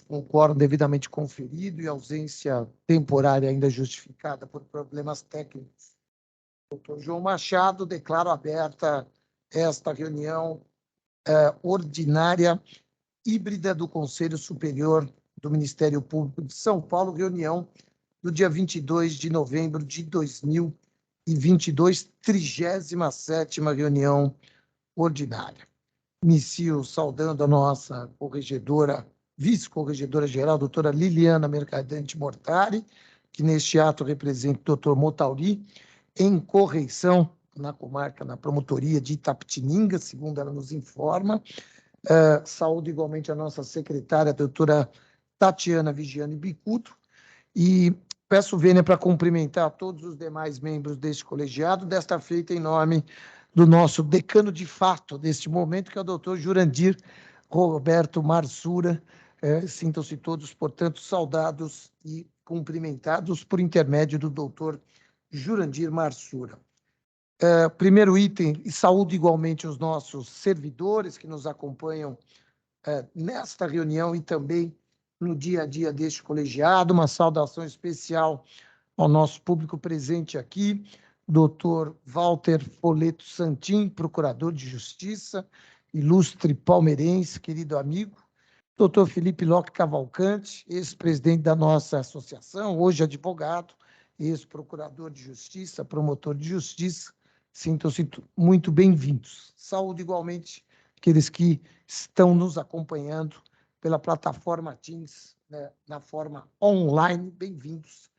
com o quórum devidamente conferido e ausência temporária ainda justificada por problemas técnicos. Doutor João Machado, declaro aberta esta reunião ordinária híbrida do Conselho Superior do Ministério Público de São Paulo, reunião do dia 22 de novembro de 2022, 37ª reunião ordinária. Inicio saudando a nossa corregedora, vice-corregedora-geral, doutora Liliana Mercadante Mortari, que neste ato representa o doutor Motauri, em correição na comarca, na promotoria de Itapetininga, segundo ela nos informa. Saúdo igualmente a nossa secretária, a doutora Tatiana Vigiane Bicuto, e peço vênia para cumprimentar todos os demais membros deste colegiado, desta feita em nome do nosso decano de fato deste momento, que é o doutor Jurandir Roberto Marsura. Sintam-se todos, portanto, saudados e cumprimentados por intermédio do doutor Jurandir Marsura. Primeiro item, e saúdo igualmente os nossos servidores que nos acompanham nesta reunião e também no dia a dia deste colegiado. Uma saudação especial ao nosso público presente aqui, doutor Walter Foleto Santin, procurador de Justiça, ilustre palmeirense, querido amigo, doutor Felipe Locke Cavalcante, ex-presidente da nossa associação, hoje advogado, ex-procurador de Justiça, promotor de Justiça. Sintam-se muito bem-vindos. Saúdo igualmente aqueles que estão nos acompanhando pela plataforma Teams, né, na forma online. Bem-vindos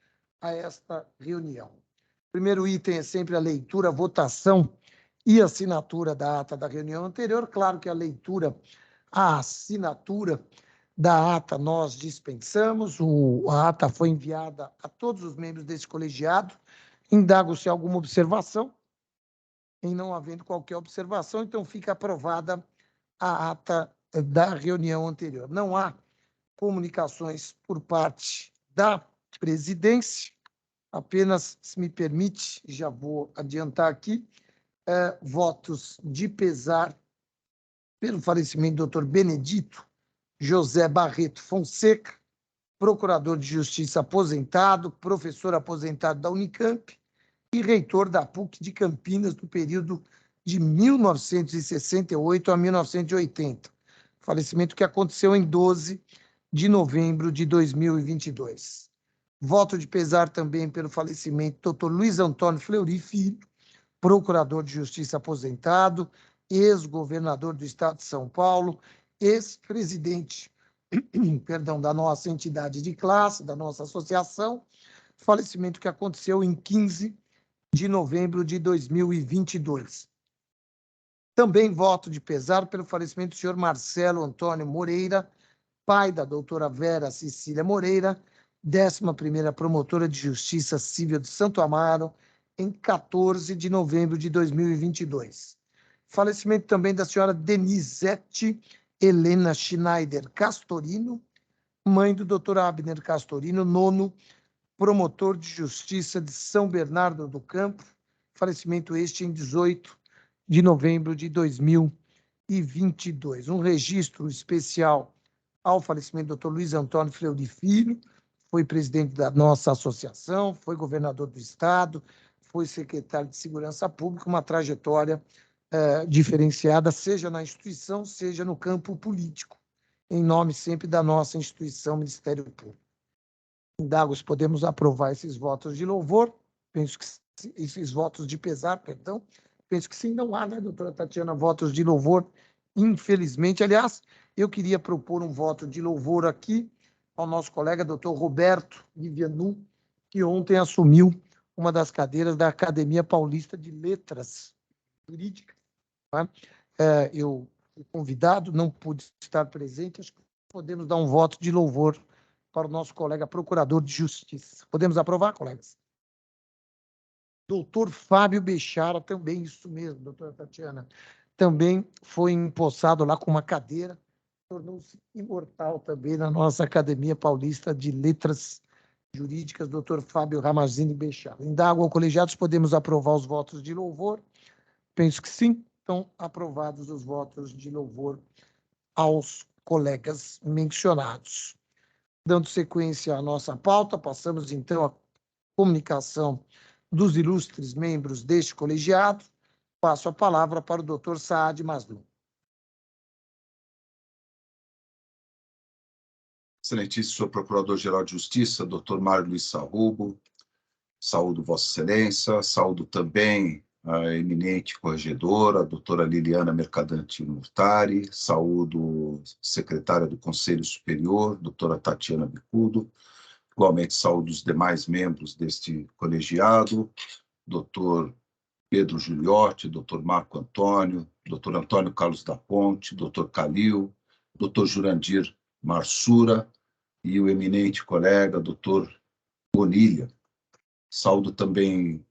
a esta reunião. O primeiro item é sempre a leitura, votação e assinatura da ata da reunião anterior. Claro que a leitura, a assinatura da ata nós dispensamos. A ata foi enviada a todos os membros desse colegiado. Indago se há alguma observação. Em não havendo qualquer observação, então fica aprovada a ata da reunião anterior. Não há comunicações por parte da presidência, apenas, se me permite, já vou adiantar aqui, votos de pesar pelo falecimento do doutor Benedito José Barreto Fonseca, procurador de Justiça aposentado, professor aposentado da Unicamp, e reitor da PUC de Campinas no período de 1968 a 1980. Falecimento que aconteceu em 12 de novembro de 2022. Voto de pesar também pelo falecimento do Dr. Luiz Antônio Fleury Filho, procurador de Justiça aposentado, ex-governador do Estado de São Paulo, ex-presidente, da nossa entidade de classe, da nossa associação. Falecimento que aconteceu em 15 de novembro de 2022. Também voto de pesar pelo falecimento do senhor Marcelo Antônio Moreira, pai da doutora Vera Cecília Moreira, 11ª Promotora de Justiça Civil de Santo Amaro, em 14 de novembro de 2022. Falecimento também da senhora Denisete Helena Schneider Castorino, mãe do doutor Abner Castorino, 9º Promotor de Justiça de São Bernardo do Campo, falecimento este em 18 de novembro de 2022. Um registro especial ao falecimento do Dr. Luiz Antônio Fleury Filho, foi presidente da nossa associação, foi governador do Estado, foi secretário de Segurança Pública, uma trajetória diferenciada, seja na instituição, seja no campo político, em nome sempre da nossa instituição, Ministério Público. Indago se podemos aprovar esses votos de louvor, penso que esses votos de pesar, perdão, penso que sim. Não há, né, doutora Tatiana, votos de louvor, infelizmente. Aliás, eu queria propor um voto de louvor aqui ao nosso colega, doutor Roberto Vivianu, que ontem assumiu uma das cadeiras da Academia Paulista de Letras Jurídicas. Tá? Eu fui convidado, não pude estar presente, acho que podemos dar um voto de louvor para o nosso colega procurador de Justiça. Podemos aprovar, colegas? Doutor Fábio Bechara, também, isso mesmo, doutora Tatiana, também foi empossado lá com uma cadeira, tornou-se imortal também na nossa Academia Paulista de Letras Jurídicas, doutor Fábio Ramazini Bechara. Indago ao colegiado se podemos aprovar os votos de louvor. Penso que sim, estão aprovados os votos de louvor aos colegas mencionados. Dando sequência à nossa pauta, passamos então à comunicação dos ilustres membros deste colegiado. Passo a palavra para o Dr. Saad Mazlum. Excelentíssimo senhor Procurador-Geral de Justiça, Dr. Mário Luiz Sarrubo, saúdo Vossa Excelência, saúdo também a eminente corregedora, a doutora Liliana Mercadante Murtari, saúdo secretária do Conselho Superior, doutora Tatiana Bicudo, igualmente saúdo os demais membros deste colegiado, doutor Pedro Giuliotti, doutor Marco Antônio, doutor Antônio Carlos da Ponte, doutor Calil, doutor Jurandir Marsura e o eminente colega, doutor Bonilha. Saúdo também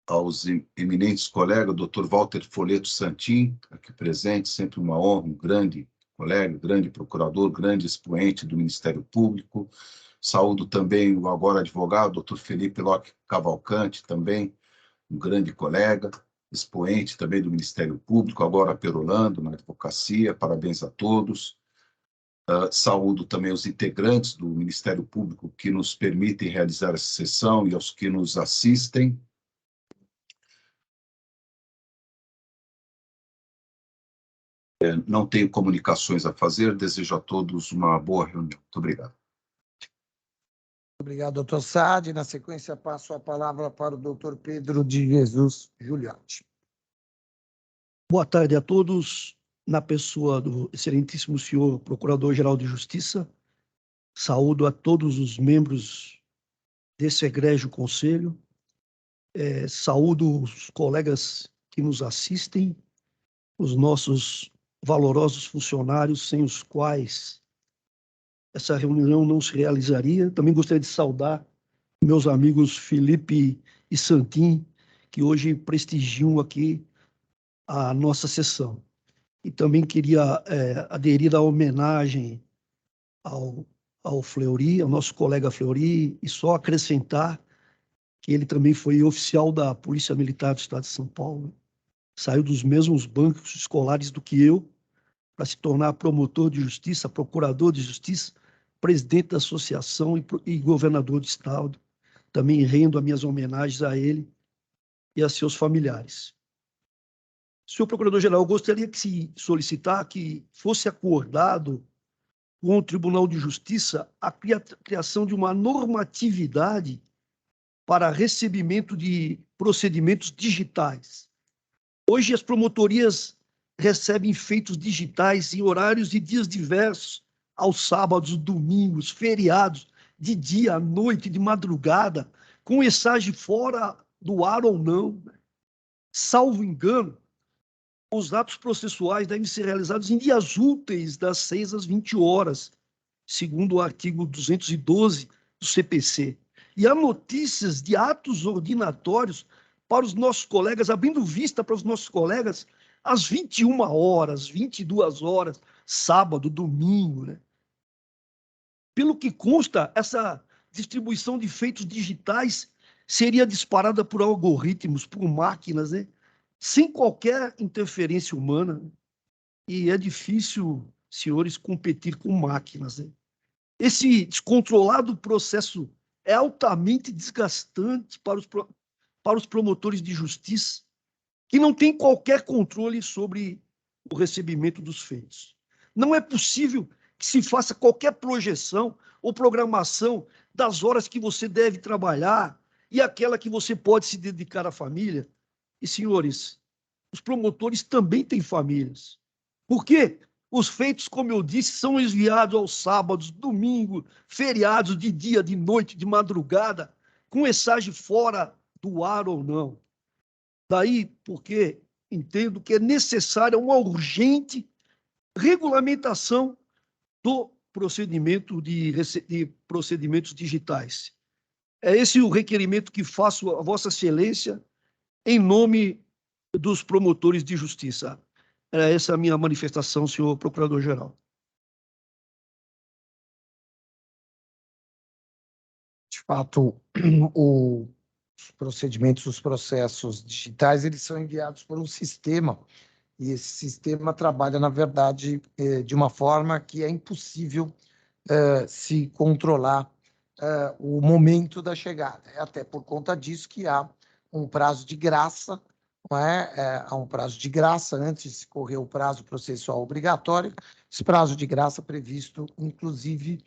aos eminentes colegas, doutor Walter Folleto Santin, aqui presente, sempre uma honra, um grande colega, grande procurador, grande expoente do Ministério Público. Saúdo também o agora advogado, doutor Felipe Locke Cavalcante, também um grande colega, expoente também do Ministério Público, agora perolando na advocacia. Parabéns a todos. Saúdo também os integrantes do Ministério Público que nos permitem realizar essa sessão e aos que nos assistem. Não tenho comunicações a fazer, desejo a todos uma boa reunião. Muito obrigado. Obrigado, doutor Saad. Na sequência, passo a palavra para o doutor Pedro de Jesus Giuliotti. Boa tarde a todos, na pessoa do excelentíssimo senhor Procurador-Geral de Justiça. Saúdo a todos os membros desse egrégio conselho. Saúdo os colegas que nos assistem, os nossos valorosos funcionários, sem os quais essa reunião não se realizaria. Também gostaria de saudar meus amigos Felipe e Santin, que hoje prestigiam aqui a nossa sessão. E também queria aderir à homenagem ao Fleury, ao nosso colega Fleury, e só acrescentar que ele também foi oficial da Polícia Militar do Estado de São Paulo, saiu dos mesmos bancos escolares do que eu, para se tornar promotor de justiça, procurador de justiça, presidente da associação e governador do Estado. Também rendo as minhas homenagens a ele e a seus familiares. Senhor Procurador-Geral, eu gostaria que se solicitar que fosse acordado com o Tribunal de Justiça a criação de uma normatividade para recebimento de procedimentos digitais. Hoje as promotorias recebem feitos digitais em horários e dias diversos, aos sábados, domingos, feriados, de dia à noite, de madrugada, com mensagem fora do ar ou não. Salvo engano, os atos processuais devem ser realizados em dias úteis, das 6 às 20 horas, segundo o artigo 212 do CPC. E há notícias de atos ordinatórios para os nossos colegas, abrindo vista para os nossos colegas, às 21 horas, 22 horas, sábado, domingo, né? Pelo que consta, essa distribuição de feitos digitais seria disparada por algoritmos, por máquinas, né? Sem qualquer interferência humana. E é difícil, senhores, competir com máquinas, né? Esse descontrolado processo é altamente desgastante para os promotores de justiça, que não têm qualquer controle sobre o recebimento dos feitos. Não é possível que se faça qualquer projeção ou programação das horas que você deve trabalhar e aquela que você pode se dedicar à família. E, senhores, os promotores também têm famílias. Por quê? Os feitos, como eu disse, são enviados aos sábados, domingo, feriados, de dia, de noite, de madrugada, com mensagem fora do ar ou não. Daí porque entendo que é necessária uma urgente regulamentação do procedimento de procedimentos digitais. É esse o requerimento que faço a Vossa Excelência em nome dos promotores de justiça. É essa a minha manifestação, senhor Procurador-Geral. De fato, os procedimentos, os processos digitais, eles são enviados por um sistema E esse sistema trabalha, na verdade, de uma forma que é impossível se controlar o momento da chegada. É até por conta disso que há um prazo de graça, não é? Há um prazo de graça antes de correr o prazo processual obrigatório, esse prazo de graça previsto, inclusive,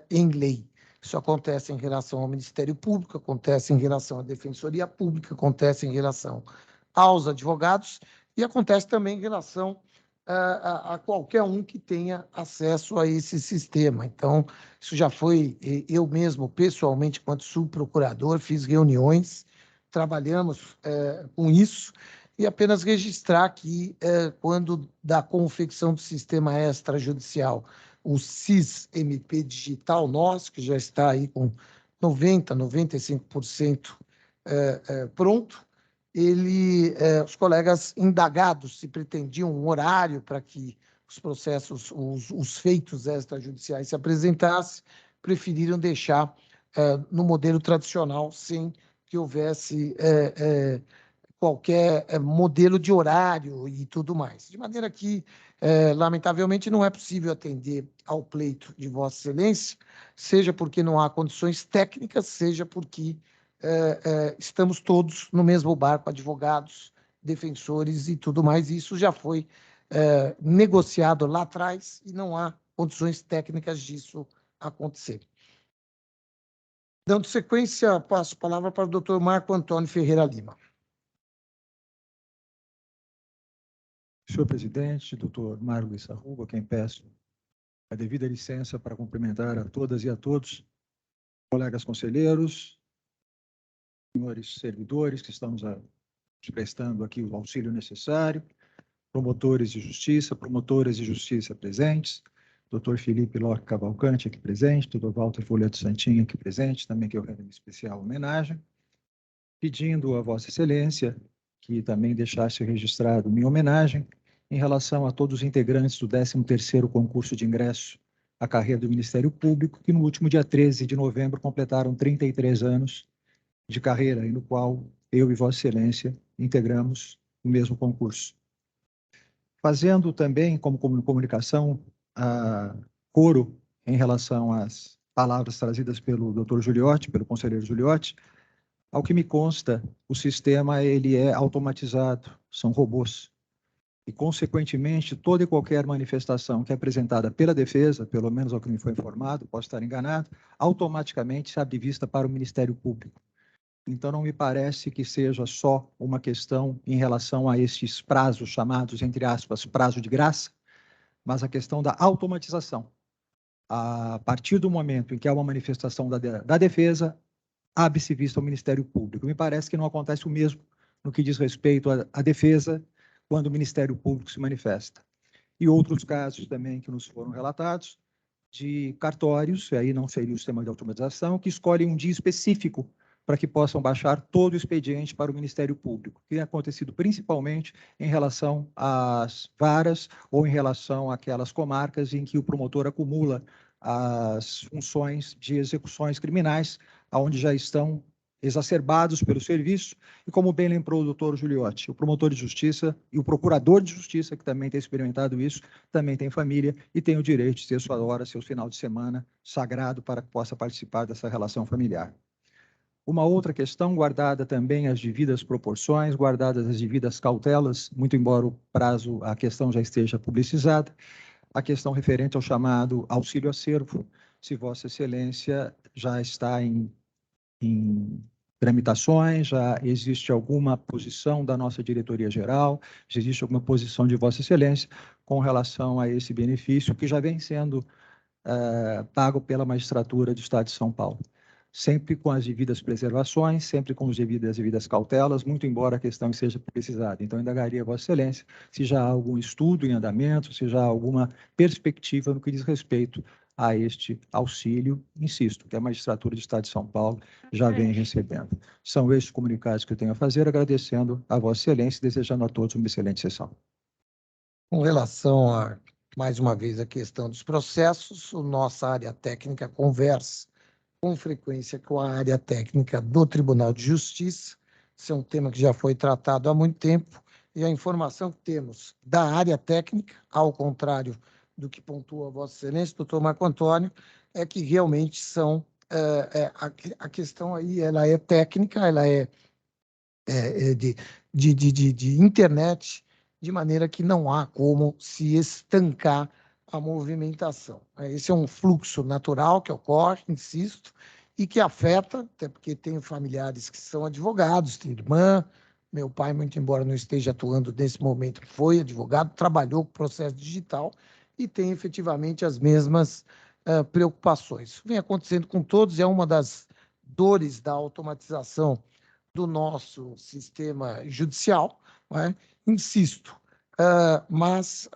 em lei. Isso acontece em relação ao Ministério Público, acontece em relação à Defensoria Pública, acontece em relação aos advogados e acontece também em relação a qualquer um que tenha acesso a esse sistema. Então, isso já foi, eu mesmo, pessoalmente, enquanto subprocurador, fiz reuniões, trabalhamos com isso, e apenas registrar que, quando da confecção do sistema extrajudicial, o SIS-MP digital nosso, que já está aí com 90%, 95% pronto, os colegas indagados se pretendiam um horário para que os processos, os feitos extrajudiciais se apresentassem, preferiram deixar no modelo tradicional, sem que houvesse qualquer modelo de horário e tudo mais. De maneira que, lamentavelmente, não é possível atender ao pleito de Vossa Excelência, seja porque não há condições técnicas, seja porque estamos todos no mesmo barco, advogados, defensores e tudo mais. E isso já foi negociado lá atrás e não há condições técnicas disso acontecer. Dando sequência, passo a palavra para o doutor Marco Antônio Ferreira Lima. Senhor presidente, doutor Mário Luiz Sarrubo, a quem peço a devida licença para cumprimentar a todas e a todos, colegas conselheiros, senhores servidores que estamos prestando aqui o auxílio necessário, promotoras de justiça presentes, doutor Felipe Locke Cavalcante aqui presente, doutor Walter Folheto Santinho aqui presente, também que eu rendo uma especial homenagem, pedindo a Vossa Excelência que também deixasse registrado minha homenagem em relação a todos os integrantes do 13º concurso de ingresso à carreira do Ministério Público, que no último dia 13 de novembro completaram 33 anos de carreira, e no qual eu e Vossa Excelência integramos o mesmo concurso. Fazendo também, como comunicação, coro em relação às palavras trazidas pelo doutor Giuliotti, pelo conselheiro Giuliotti, ao que me consta, o sistema ele é automatizado, são robôs. E, consequentemente, toda e qualquer manifestação que é apresentada pela defesa, pelo menos ao que me foi informado, posso estar enganado, automaticamente se abre vista para o Ministério Público. Então, não me parece que seja só uma questão em relação a esses prazos chamados, entre aspas, prazo de graça, mas a questão da automatização. A partir do momento em que há uma manifestação da defesa, abre-se vista ao Ministério Público. Me parece que não acontece o mesmo no que diz respeito à defesa, quando o Ministério Público se manifesta. E outros casos também que nos foram relatados, de cartórios, e aí não seria o sistema de automatização, que escolhem um dia específico para que possam baixar todo o expediente para o Ministério Público, que tem acontecido principalmente em relação às varas ou em relação àquelas comarcas em que o promotor acumula as funções de execuções criminais, onde já estão exacerbados pelo serviço, e como bem lembrou o doutor Giuliotti, o promotor de justiça e o procurador de justiça, que também tem experimentado isso, também tem família e tem o direito de ter sua hora, seu final de semana sagrado para que possa participar dessa relação familiar. Uma outra questão, guardada também as devidas proporções, guardadas as devidas cautelas, muito embora o prazo, a questão já esteja publicizada, a questão referente ao chamado auxílio acervo, se Vossa Excelência já está em tramitações, já existe alguma posição da nossa diretoria-geral, já existe alguma posição de Vossa Excelência com relação a esse benefício que já vem sendo pago pela magistratura do Estado de São Paulo. Sempre com as devidas preservações, sempre com as devidas cautelas, muito embora a questão seja precisada. Então, indagaria a Vossa Excelência se já há algum estudo em andamento, se já há alguma perspectiva no que diz respeito a este auxílio, insisto, que a magistratura do Estado de São Paulo já vem recebendo. São estes comunicados que eu tenho a fazer, agradecendo a Vossa Excelência e desejando a todos uma excelente sessão. Com relação a, mais uma vez, a questão dos processos, a nossa área técnica conversa com frequência com a área técnica do Tribunal de Justiça. Esse é um tema que já foi tratado há muito tempo e a informação que temos da área técnica, ao contrário do que pontua Vossa Excelência, doutor Marco Antônio, é que realmente são a questão aí, ela é técnica, ela é de internet, de maneira que não há como se estancar a movimentação. Esse é um fluxo natural que ocorre, insisto, e que afeta, até porque tenho familiares que são advogados, tenho irmã, meu pai, muito embora não esteja atuando nesse momento, foi advogado, trabalhou com processo digital e tem efetivamente as mesmas preocupações. Isso vem acontecendo com todos, é uma das dores da automatização do nosso sistema judicial, não é? Insisto, mas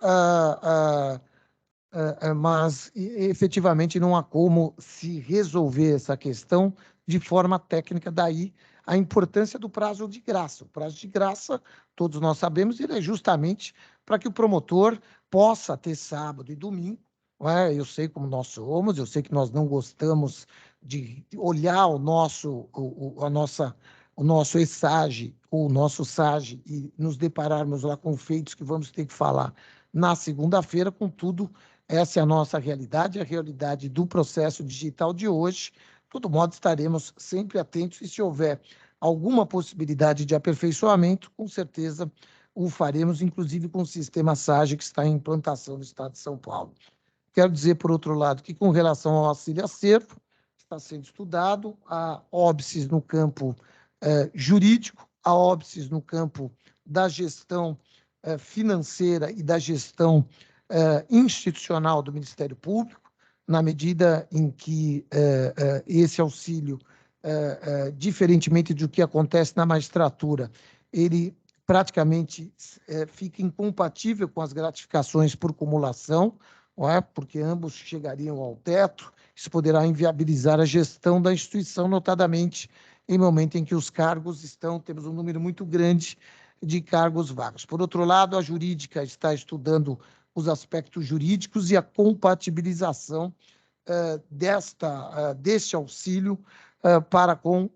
efetivamente não há como se resolver essa questão de forma técnica, daí a importância do prazo de graça. O prazo de graça, todos nós sabemos, ele é justamente para que o promotor possa ter sábado e domingo, não é? Eu sei como nós somos, eu sei que nós não gostamos de olhar o nosso ESAGE, o nosso SAGE, e nos depararmos lá com feitos que vamos ter que falar na segunda-feira. Contudo, essa é a nossa realidade, a realidade do processo digital de hoje. De todo modo, estaremos sempre atentos e, se houver alguma possibilidade de aperfeiçoamento, com certeza o faremos, inclusive com o sistema SAGE, que está em implantação no estado de São Paulo. Quero dizer, por outro lado, que com relação ao auxílio acervo, está sendo estudado a óbices no campo jurídico, a óbices no campo da gestão financeira e da gestão institucional do Ministério Público, na medida em que esse auxílio, diferentemente do que acontece na magistratura, ele praticamente fica incompatível com as gratificações por cumulação, não é? Porque ambos chegariam ao teto. Isso poderá inviabilizar a gestão da instituição, notadamente em momento em que os cargos temos um número muito grande de cargos vagos. Por outro lado, a jurídica está estudando os aspectos jurídicos e a compatibilização deste auxílio para com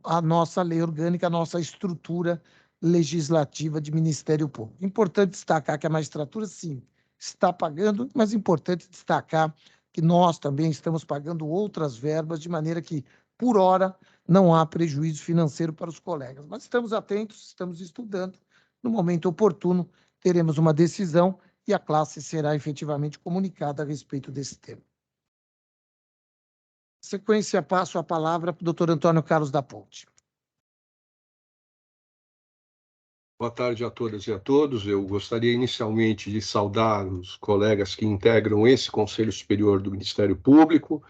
a nossa lei orgânica, a nossa estrutura legislativa de Ministério Público. Importante destacar que a magistratura, sim, está pagando, mas é importante destacar que nós também estamos pagando outras verbas, de maneira que, por hora, não há prejuízo financeiro para os colegas. Mas estamos atentos, estamos estudando. No momento oportuno, teremos uma decisão e a classe será efetivamente comunicada a respeito desse tema. Na sequência, passo a palavra para o doutor Antônio Carlos da Ponte. Boa tarde a todas e a todos. Eu gostaria inicialmente de saudar os colegas que integram esse Conselho Superior do Ministério Público.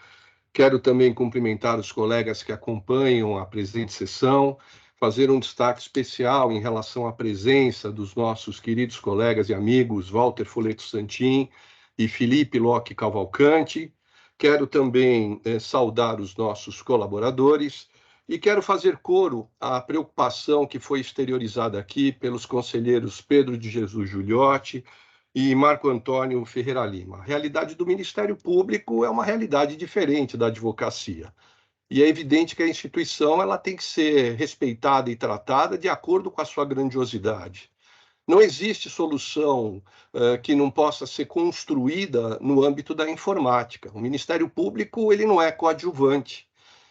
Quero também cumprimentar os colegas que acompanham a presente sessão, fazer um destaque especial em relação à presença dos nossos queridos colegas e amigos Walter Foleto Santin e Felipe Locke Cavalcante. Quero também saudar os nossos colaboradores e quero fazer coro à preocupação que foi exteriorizada aqui pelos conselheiros Pedro de Jesus Giuliotti e Marco Antônio Ferreira Lima. A realidade do Ministério Público é uma realidade diferente da advocacia. E é evidente que a instituição ela tem que ser respeitada e tratada de acordo com a sua grandiosidade. Não existe solução que não possa ser construída no âmbito da informática. O Ministério Público ele não é coadjuvante,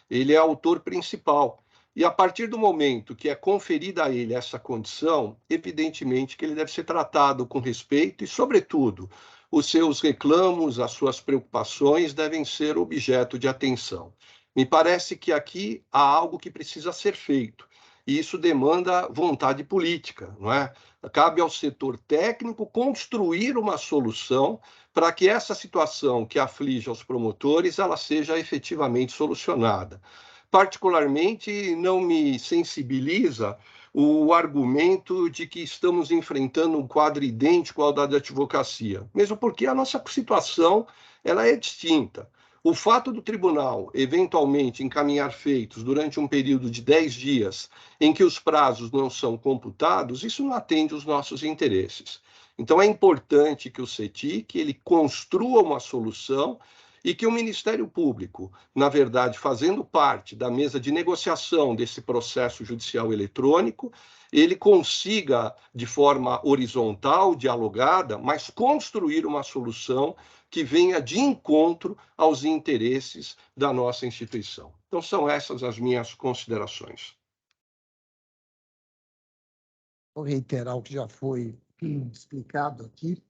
ele é autor principal. E a partir do momento que é conferida a ele essa condição, evidentemente que ele deve ser tratado com respeito e, sobretudo, os seus reclamos, as suas preocupações devem ser objeto de atenção. Me parece que aqui há algo que precisa ser feito, e isso demanda vontade política, não é? Cabe ao setor técnico construir uma solução para que essa situação que aflige aos promotores ela seja efetivamente solucionada. Particularmente, não me sensibiliza o argumento de que estamos enfrentando um quadro idêntico ao da advocacia, mesmo porque a nossa situação ela é distinta. O fato do tribunal, eventualmente, encaminhar feitos durante um período de 10 dias em que os prazos não são computados, isso não atende os nossos interesses. Então, é importante que o CETIC ele construa uma solução e que o Ministério Público, na verdade, fazendo parte da mesa de negociação desse processo judicial eletrônico, ele consiga, de forma horizontal, dialogada, mas construir uma solução que venha de encontro aos interesses da nossa instituição. Então, são essas as minhas considerações. Vou reiterar o que já foi explicado aqui.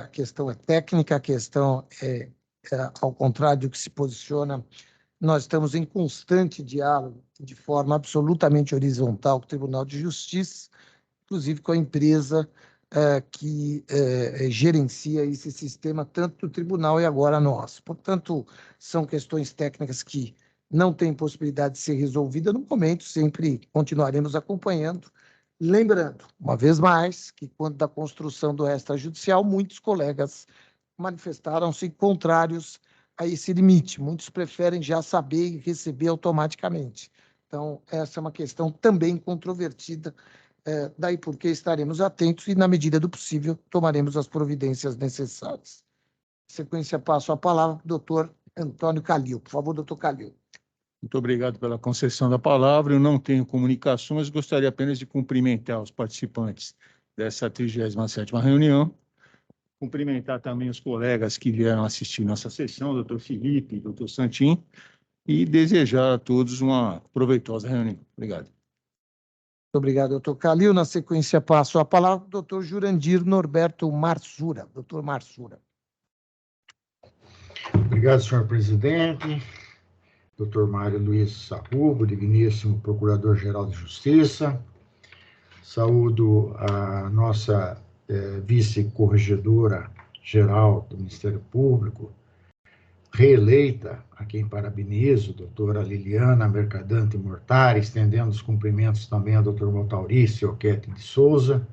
A questão é técnica, a questão ao contrário do que se posiciona, nós estamos em constante diálogo, de forma absolutamente horizontal, com o Tribunal de Justiça, inclusive com a empresa que gerencia esse sistema, tanto do tribunal e agora nosso. Portanto, são questões técnicas que não têm possibilidade de ser resolvida no momento, sempre continuaremos acompanhando. Lembrando, uma vez mais, que quando da construção do extrajudicial, muitos colegas manifestaram-se contrários a esse limite. Muitos preferem já saber e receber automaticamente. Então, essa é uma questão também controvertida, daí porque estaremos atentos e, na medida do possível, tomaremos as providências necessárias. Na sequência, passo a palavra para o doutor Antônio Calil. Por favor, doutor Calil. Muito obrigado pela concessão da palavra. Eu não tenho comunicação, mas gostaria apenas de cumprimentar os participantes dessa 37ª reunião. Cumprimentar também os colegas que vieram assistir nossa sessão, doutor Felipe, doutor Santin, e desejar a todos uma proveitosa reunião. Obrigado. Muito obrigado, doutor Calil. Na sequência, passo a palavra para o doutor Jurandir Norberto Marsura. Doutor Marsura. Obrigado, senhor presidente. Doutor Mário Luiz Sarrubo, digníssimo Procurador-Geral de Justiça. Saúdo a nossa vice-corregedora-geral do Ministério Público, reeleita, a quem parabenizo, doutora Liliana Mercadante Mortari, estendendo os cumprimentos também ao doutor Motaurício Oquete de Souza.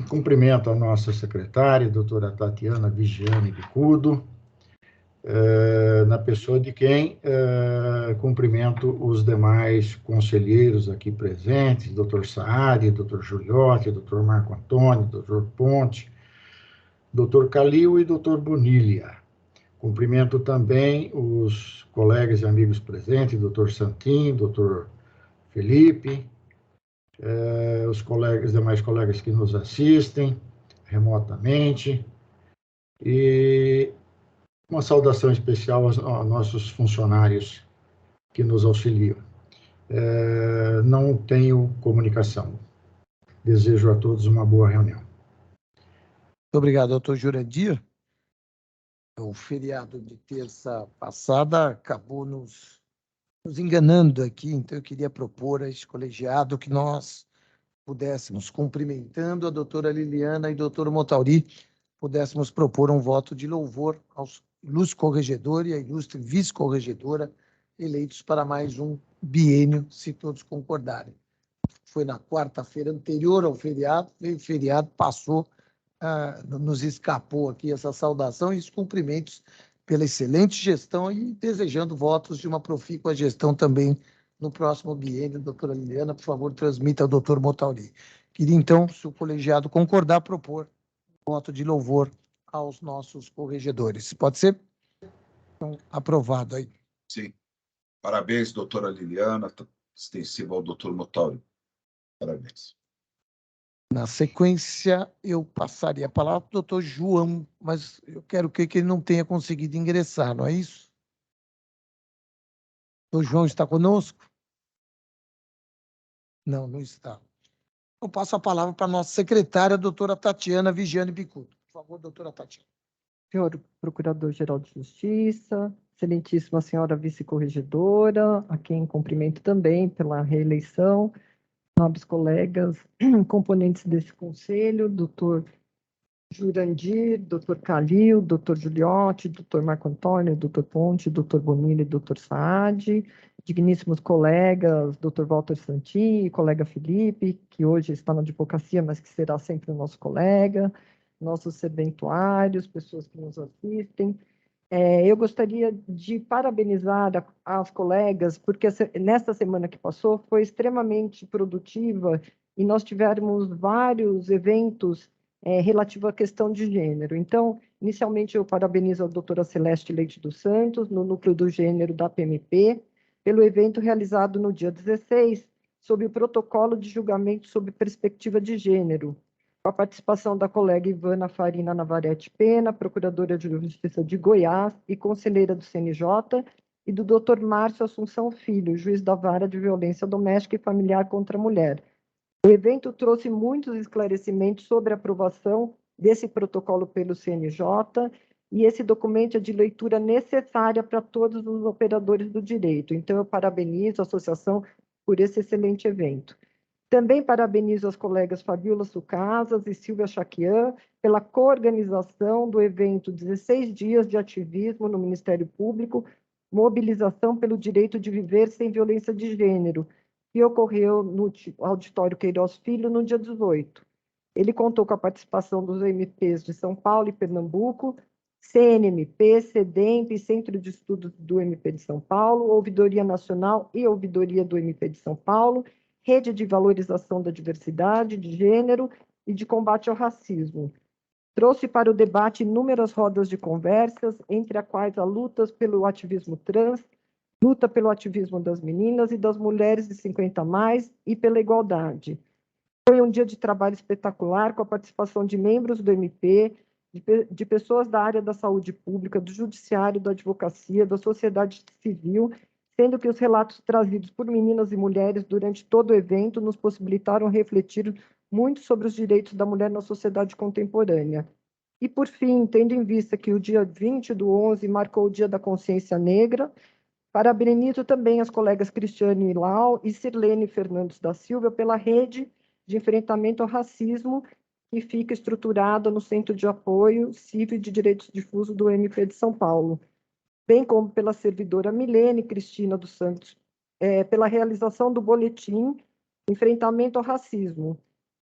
Cumprimento a nossa secretária, doutora Tatiana Vigiane Bicudo, na pessoa de quem cumprimento os demais conselheiros aqui presentes, doutor Saad, doutor Juliotti, doutor Marco Antônio, doutor Ponte, doutor Calil e doutor Bonilha. Cumprimento também os colegas e amigos presentes, doutor Santin, doutor Felipe, os demais colegas que nos assistem remotamente, e uma saudação especial aos nossos funcionários que nos auxiliam. Não tenho comunicação. Desejo a todos uma boa reunião. Muito obrigado, doutor Jurandir. O feriado de terça passada acabou nos enganando aqui, então eu queria propor a este colegiado que nós pudéssemos, cumprimentando a doutora Liliana e doutor Motauri, pudéssemos propor um voto de louvor aos ilustre corregedor e a ilustre vice-corregedora eleitos para mais um biênio, se todos concordarem. Foi na quarta-feira anterior ao feriado, veio o feriado, passou, nos escapou aqui essa saudação e os cumprimentos pela excelente gestão e desejando votos de uma profícua gestão também no próximo biênio. Doutora Liliana, por favor, transmita ao doutor Motauri. Queria, então, se o colegiado concordar, propor voto de louvor aos nossos corregedores. Pode ser? Então, aprovado aí. Sim. Parabéns, doutora Liliana, extensivo ao doutor Motauri. Parabéns. Na sequência, eu passaria a palavra para o doutor João, mas eu quero que ele não tenha conseguido ingressar, não é isso? O doutor João está conosco? Não, não está. Eu passo a palavra para a nossa secretária, a doutora Tatiana Vigiane Bicudo. Por favor, doutora Tatiana. Senhor Procurador-Geral de Justiça, excelentíssima senhora vice-corregedora, a quem cumprimento também pela reeleição, nobres colegas, componentes desse conselho, doutor Jurandir, doutor Calil, doutor Juliotti, doutor Marco Antônio, doutor Ponte, doutor Bonilha e doutor Saad, digníssimos colegas, doutor Walter Santin e colega Felipe, que hoje está na advocacia, mas que será sempre o nosso colega, nossos serventuários, pessoas que nos assistem. Eu gostaria de parabenizar as colegas, porque nesta semana que passou foi extremamente produtiva e nós tivemos vários eventos relativos à questão de gênero. Então, inicialmente, eu parabenizo a doutora Celeste Leite dos Santos, no Núcleo do Gênero da PMP, pelo evento realizado no dia 16, sobre o protocolo de julgamento sob perspectiva de gênero, com a participação da colega Ivana Farina Navarrete Pena, procuradora de Justiça de Goiás e conselheira do CNJ, e do Dr. Márcio Assunção Filho, juiz da Vara de Violência Doméstica e Familiar contra a Mulher. O evento trouxe muitos esclarecimentos sobre a aprovação desse protocolo pelo CNJ, e esse documento é de leitura necessária para todos os operadores do direito. Então, eu parabenizo a associação por esse excelente evento. Também parabenizo as colegas Fabiola Sucasas e Silvia Chaquian pela coorganização do evento 16 Dias de Ativismo no Ministério Público, Mobilização pelo Direito de Viver Sem Violência de Gênero, que ocorreu no Auditório Queiroz Filho no dia 18. Ele contou com a participação dos MPs de São Paulo e Pernambuco, CNMP, CEDEMP, Centro de Estudos do MP de São Paulo, Ouvidoria Nacional e Ouvidoria do MP de São Paulo, Rede de Valorização da Diversidade de Gênero e de Combate ao Racismo. Trouxe para o debate inúmeras rodas de conversas, entre as quais a luta pelo ativismo trans, luta pelo ativismo das meninas e das mulheres de 50 a mais e pela igualdade. Foi um dia de trabalho espetacular, com a participação de membros do MP, de pessoas da área da saúde pública, do judiciário, da advocacia, da sociedade civil, sendo que os relatos trazidos por meninas e mulheres durante todo o evento nos possibilitaram refletir muito sobre os direitos da mulher na sociedade contemporânea. E, por fim, tendo em vista que o dia 20/11 marcou o Dia da Consciência Negra, parabenizo também as colegas Cristiane Lau e Sirlene Fernandes da Silva pela rede de enfrentamento ao racismo que fica estruturada no Centro de Apoio Civil de Direitos Difusos do MP de São Paulo, bem como pela servidora Milene Cristina dos Santos, pela realização do boletim Enfrentamento ao Racismo,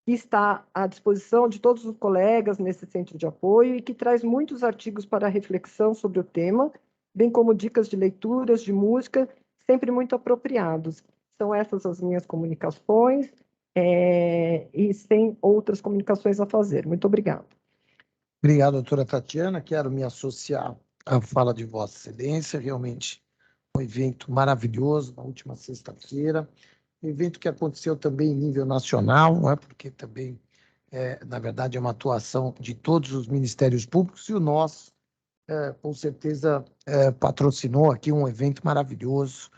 que está à disposição de todos os colegas nesse centro de apoio e que traz muitos artigos para reflexão sobre o tema, bem como dicas de leituras, de música, sempre muito apropriados. São essas as minhas comunicações, e sem outras comunicações a fazer. Muito obrigada. Obrigado, doutora Tatiana. Quero me associar à fala de Vossa Excelência. Realmente um evento maravilhoso na última sexta-feira. Um evento que aconteceu também em nível nacional, não é? Porque também, na verdade, é uma atuação de todos os ministérios públicos e o nosso, com certeza, patrocinou aqui um evento maravilhoso,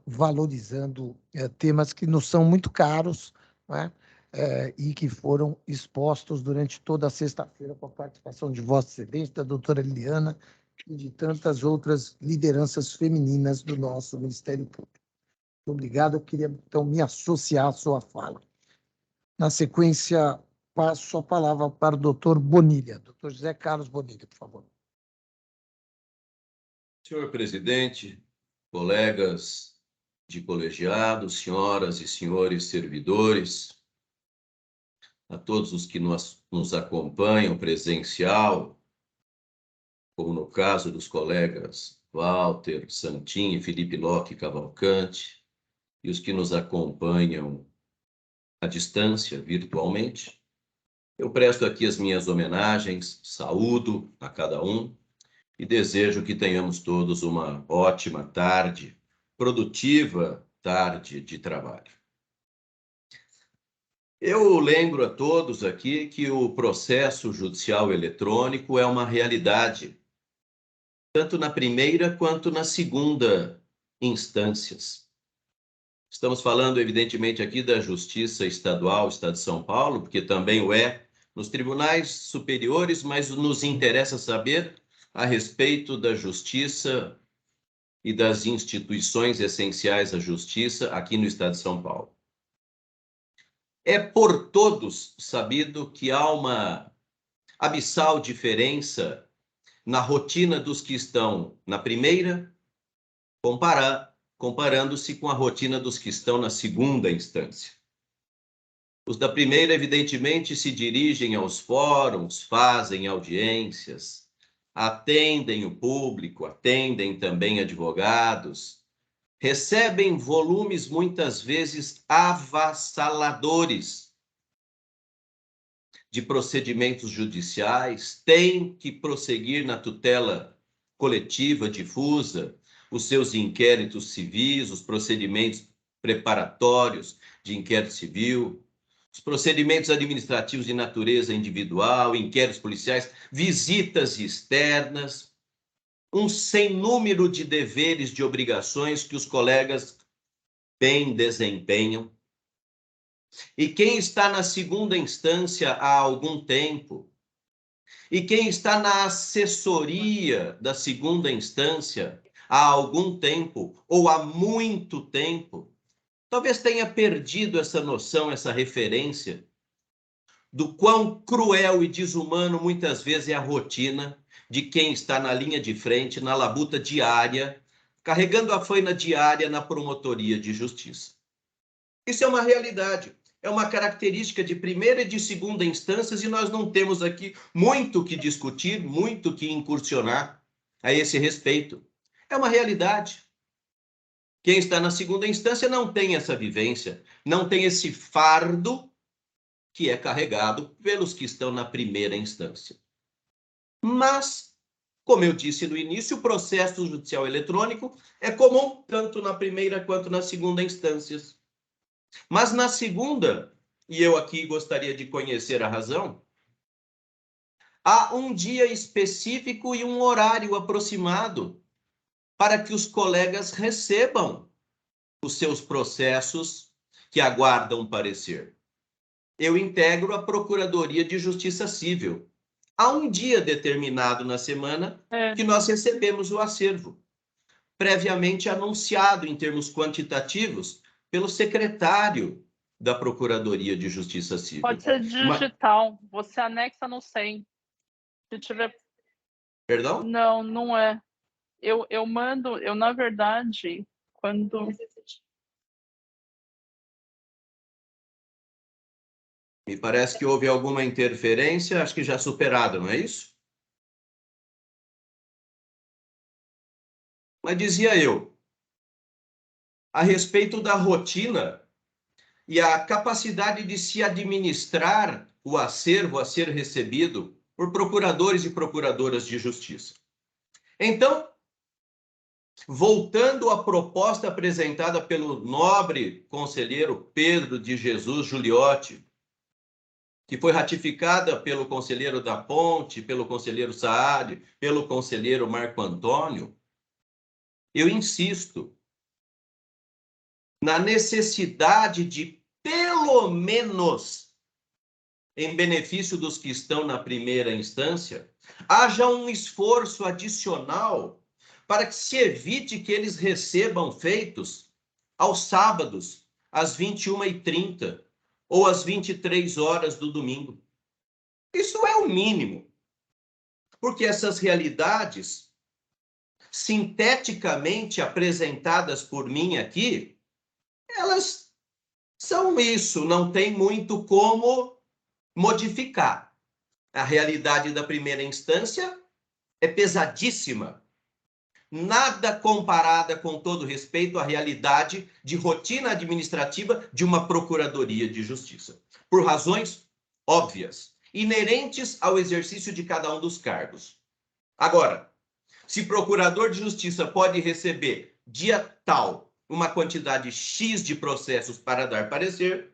valorizando temas que nos são muito caros, não é? E que foram expostos durante toda a sexta-feira com a participação de Vossa Excelência, da doutora Liliana e de tantas outras lideranças femininas do nosso Ministério Público. Muito obrigado, eu queria, então, me associar à sua fala. Na sequência, passo a palavra para o doutor Bonilha. Doutor José Carlos Bonilha, por favor. Senhor presidente, colegas de colegiado, senhoras e senhores servidores, a todos os que nos acompanham presencial, como no caso dos colegas Walter, Santin e Felipe Locke Cavalcante, e os que nos acompanham à distância, virtualmente, eu presto aqui as minhas homenagens, saúdo a cada um e desejo que tenhamos todos uma ótima tarde, produtiva tarde de trabalho. Eu lembro a todos aqui que o processo judicial eletrônico é uma realidade, tanto na primeira quanto na segunda instâncias. Estamos falando, evidentemente, aqui da Justiça Estadual, Estado de São Paulo, porque também o é nos tribunais superiores, mas nos interessa saber a respeito da justiça e das instituições essenciais à justiça aqui no Estado de São Paulo. É por todos sabido que há uma abissal diferença na rotina dos que estão na primeira, comparando-se com a rotina dos que estão na segunda instância. Os da primeira, evidentemente, se dirigem aos fóruns, fazem audiências, atendem o público, atendem também advogados, recebem volumes muitas vezes avassaladores de procedimentos judiciais, têm que prosseguir na tutela coletiva difusa, os seus inquéritos civis, os procedimentos preparatórios, de inquérito civil, os procedimentos administrativos de natureza individual, inquéritos policiais, visitas externas, um sem número de deveres, de obrigações que os colegas bem desempenham. E quem está na segunda instância há algum tempo, e quem está na assessoria da segunda instância há algum tempo, ou há muito tempo, talvez tenha perdido essa noção, essa referência do quão cruel e desumano muitas vezes é a rotina de quem está na linha de frente, na labuta diária, carregando a faina diária na promotoria de justiça. Isso é uma realidade, é uma característica de primeira e de segunda instâncias, e nós não temos aqui muito que discutir, muito que incursionar a esse respeito. É uma realidade. Quem está na segunda instância não tem essa vivência, não tem esse fardo que é carregado pelos que estão na primeira instância. Mas, como eu disse no início, o processo judicial eletrônico é comum tanto na primeira quanto na segunda instâncias. Mas na segunda, e eu aqui gostaria de conhecer a razão, há um dia específico e um horário aproximado para que os colegas recebam os seus processos que aguardam parecer. Eu integro a Procuradoria de Justiça Civil. Há um dia determinado na semana que nós recebemos o acervo, previamente anunciado em termos quantitativos pelo secretário da Procuradoria de Justiça Civil. Pode ser digital, você anexa no 100. Se tiver... Perdão? Não, não é. Eu mando, na verdade, quando... Me parece que houve alguma interferência, acho que já superada, não é isso? Mas dizia eu, a respeito da rotina e a capacidade de se administrar o acervo a ser recebido por procuradores e procuradoras de justiça. Então, voltando à proposta apresentada pelo nobre conselheiro Pedro de Jesus Giuliotti, que foi ratificada pelo conselheiro da Ponte, pelo conselheiro Saad, pelo conselheiro Marco Antônio, eu insisto na necessidade de, pelo menos, em benefício dos que estão na primeira instância, haja um esforço adicional para que se evite que eles recebam feitos aos sábados, às 21h30, ou às 23 horas do domingo. Isso é o mínimo, porque essas realidades, sinteticamente apresentadas por mim aqui, elas são isso, não tem muito como modificar. A realidade da primeira instância é pesadíssima, nada comparada, com todo respeito, à realidade de rotina administrativa de uma procuradoria de justiça, por razões óbvias, inerentes ao exercício de cada um dos cargos. Agora, se procurador de justiça pode receber dia tal uma quantidade X de processos para dar parecer,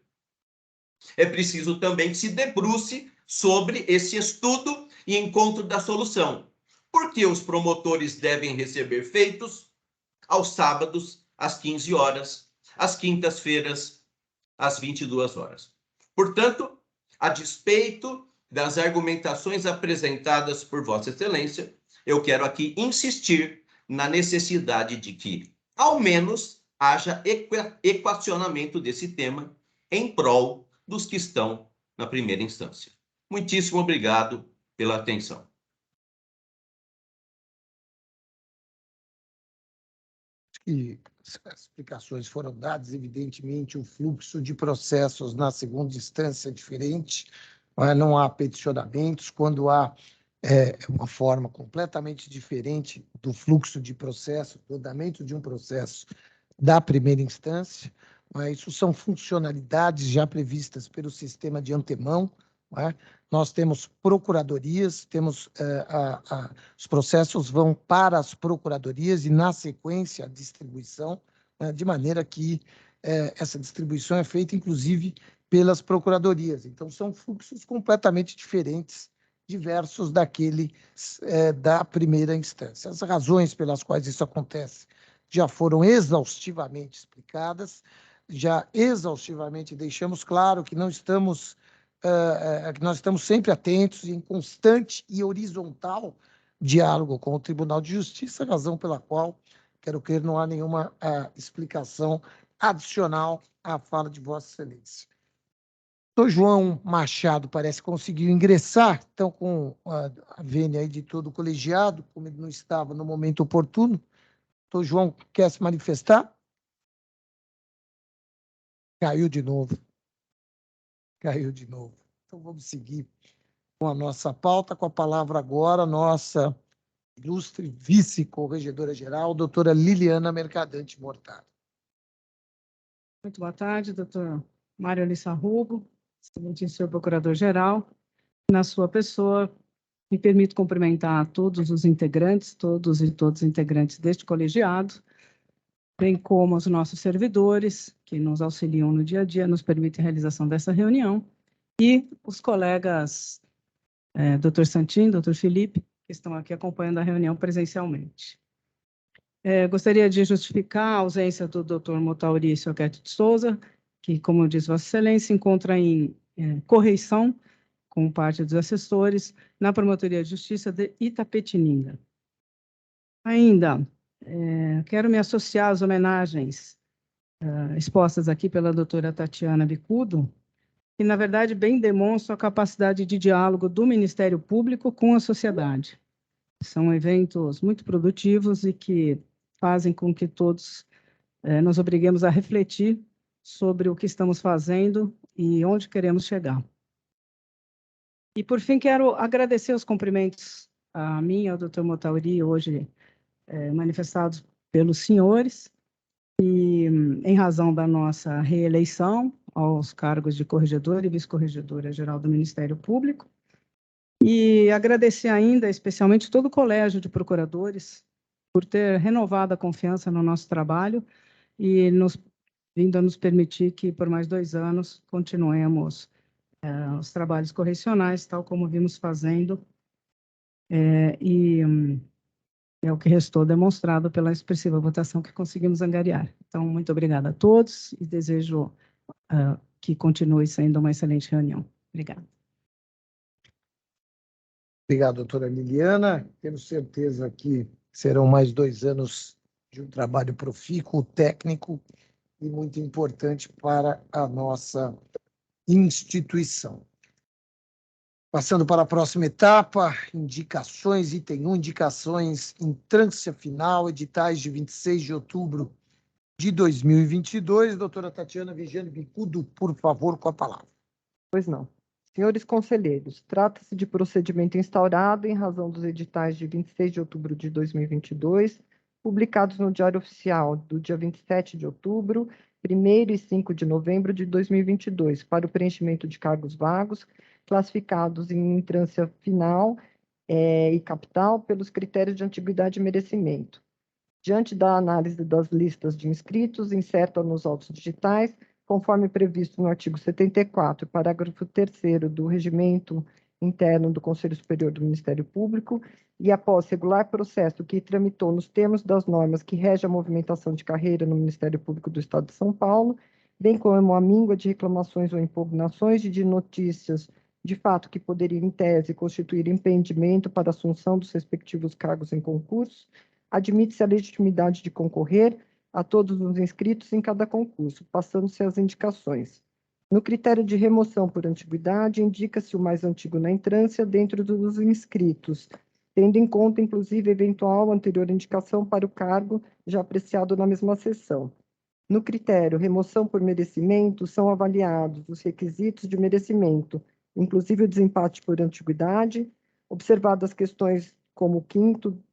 é preciso também que se debruce sobre esse estudo e encontro da solução. Porque os promotores devem receber feitos aos sábados, às 15 horas, às quintas-feiras, às 22 horas. Portanto, a despeito das argumentações apresentadas por Vossa Excelência, eu quero aqui insistir na necessidade de que, ao menos, haja equacionamento desse tema em prol dos que estão na primeira instância. Muitíssimo obrigado pela atenção. E as explicações foram dadas, evidentemente, o fluxo de processos na segunda instância é diferente, não há peticionamentos, quando há uma forma completamente diferente do fluxo de processo, do andamento de um processo da primeira instância. Isso são funcionalidades já previstas pelo sistema de antemão. Nós temos procuradorias, temos os processos vão para as procuradorias e, na sequência, a distribuição, de maneira que essa distribuição é feita, inclusive, pelas procuradorias. Então, são fluxos completamente diferentes, diversos daquele da primeira instância. As razões pelas quais isso acontece já foram exaustivamente explicadas, já exaustivamente deixamos claro que não estamos, que nós estamos sempre atentos e em constante e horizontal diálogo com o Tribunal de Justiça, razão pela qual, quero crer, não há nenhuma explicação adicional à fala de Vossa Excelência. O João Machado parece que conseguiu ingressar, então, com a vênia aí de todo o colegiado, como ele não estava no momento oportuno. O João quer se manifestar? Caiu de novo. Caiu de novo. Então, vamos seguir com a nossa pauta, com a palavra agora, nossa ilustre vice-corregedora-geral, doutora Liliana Mercadante Mortari. Muito boa tarde, doutor Mário Lissarrubo, excelentíssimo senhor procurador-geral. Na sua pessoa, me permito cumprimentar todos os integrantes, todos e todas integrantes deste colegiado, bem como os nossos servidores, que nos auxiliam no dia a dia, nos permitem a realização dessa reunião, e os colegas Dr. Santin, Dr. Felipe, que estão aqui acompanhando a reunião presencialmente. Gostaria de justificar a ausência do Dr. Motaurício Alquete de Souza, que, como diz Vossa Excelência, se encontra em correição com parte dos assessores na Promotoria de Justiça de Itapetininga. Ainda, quero me associar às homenagens expostas aqui pela doutora Tatiana Bicudo, que, na verdade, bem demonstram a capacidade de diálogo do Ministério Público com a sociedade. São eventos muito produtivos e que fazem com que todos nos obriguemos a refletir sobre o que estamos fazendo e onde queremos chegar. E, por fim, quero agradecer os cumprimentos a mim e ao Dr. Motauri, hoje manifestados pelos senhores, e, em razão da nossa reeleição aos cargos de corregedora e vice-corregedora-geral do Ministério Público, e agradecer ainda, especialmente, todo o Colégio de Procuradores por ter renovado a confiança no nosso trabalho e vindo a nos permitir que, por mais 2 anos, continuemos os trabalhos correcionais, tal como vimos fazendo, e é o que restou demonstrado pela expressiva votação que conseguimos angariar. Então, muito obrigada a todos e desejo que continue sendo uma excelente reunião. Obrigada. Obrigado, doutora Liliana. Temos certeza que serão mais 2 anos de um trabalho profícuo, técnico e muito importante para a nossa instituição. Passando para a próxima etapa, indicações, item 1, indicações em trânsito final, editais de 26 de outubro de 2022. Doutora Tatiana Vigiane Bicudo, por favor, com a palavra. Pois não. Senhores conselheiros, trata-se de procedimento instaurado em razão dos editais de 26 de outubro de 2022, publicados no Diário Oficial do dia 27 de outubro, 1º e 5 de novembro de 2022, para o preenchimento de cargos vagos, classificados em entrância final e capital pelos critérios de antiguidade e merecimento. Diante da análise das listas de inscritos, incerta nos autos digitais, conforme previsto no artigo 74, parágrafo 3º do Regimento Interno do Conselho Superior do Ministério Público, e após regular processo que tramitou nos termos das normas que regem a movimentação de carreira no Ministério Público do Estado de São Paulo, bem como a míngua de reclamações ou impugnações de notícias de fato que poderia, em tese, constituir impedimento para a assunção dos respectivos cargos em concurso, admite-se a legitimidade de concorrer a todos os inscritos em cada concurso, passando-se as indicações. No critério de remoção por antiguidade, indica-se o mais antigo na entrância dentro dos inscritos, tendo em conta, inclusive, eventual anterior indicação para o cargo já apreciado na mesma sessão. No critério remoção por merecimento, são avaliados os requisitos de merecimento, inclusive o desempate por antiguidade, observadas questões como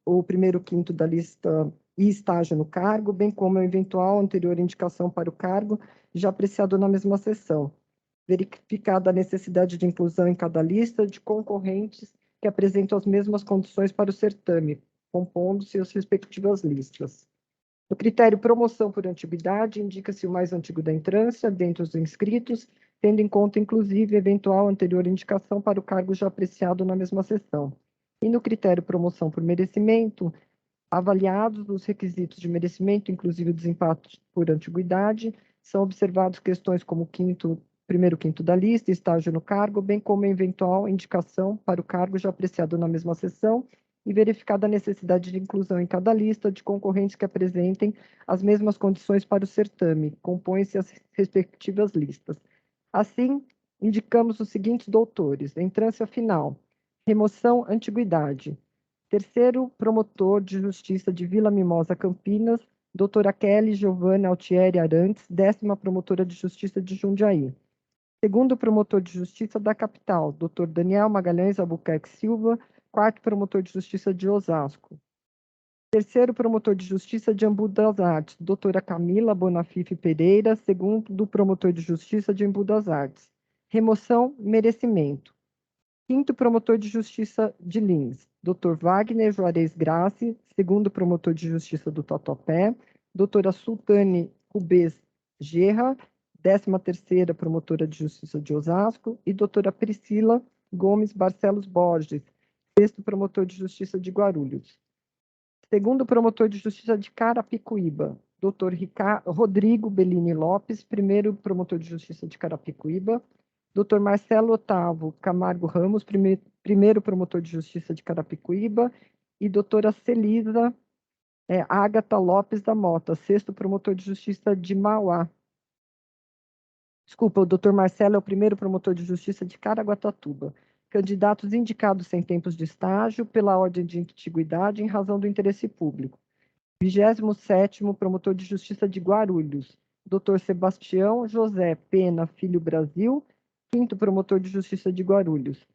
o primeiro quinto da lista e estágio no cargo, bem como a eventual anterior indicação para o cargo, já apreciado na mesma sessão. Verificada a necessidade de inclusão em cada lista de concorrentes que apresentam as mesmas condições para o certame, compondo-se as respectivas listas. No critério promoção por antiguidade, indica-se o mais antigo da entrância, dentre os inscritos, tendo em conta, inclusive, eventual anterior indicação para o cargo já apreciado na mesma sessão. E no critério promoção por merecimento, avaliados os requisitos de merecimento, inclusive o desempate por antiguidade, são observados questões como primeiro quinto da lista, estágio no cargo, bem como eventual indicação para o cargo já apreciado na mesma sessão e verificada a necessidade de inclusão em cada lista de concorrentes que apresentem as mesmas condições para o certame, compõem-se as respectivas listas. Assim, indicamos os seguintes doutores: entrância final, remoção antiguidade. Terceiro promotor de justiça de Vila Mimosa, Campinas, doutora Kelly Giovanna Altieri Arantes, 10ª promotora de justiça de Jundiaí. Segundo promotor de justiça da capital, doutor Daniel Magalhães Albuquerque Silva, 4º promotor de justiça de Osasco. Terceiro promotor de justiça de Embu das Artes, doutora Camila Bonafife Pereira, 2º promotor de justiça de Embu das Artes. Remoção, merecimento. 5º promotor de justiça de Lins, doutor Wagner Juarez Grace, 2º promotor de justiça do Tatuapé, doutora Sultane Rubês Gerra, 13ª promotora de justiça de Osasco, e doutora Priscila Gomes Barcelos Borges, 6º promotor de justiça de Guarulhos. 2º promotor de justiça de Carapicuíba, doutor Rodrigo Bellini Lopes, 1º promotor de justiça de Carapicuíba, doutor Marcelo Otávio Camargo Ramos, primeiro promotor de justiça de Carapicuíba, e doutora Celisa Ágata Lopes da Mota, 6º promotor de justiça de Mauá. Desculpa, o doutor Marcelo é o primeiro promotor de justiça de Caraguatatuba. Candidatos indicados sem tempos de estágio, pela ordem de antiguidade, em razão do interesse público. 27º promotor de justiça de Guarulhos, doutor Sebastião José Pena Filho Brasil, 5º promotor de justiça de Guarulhos.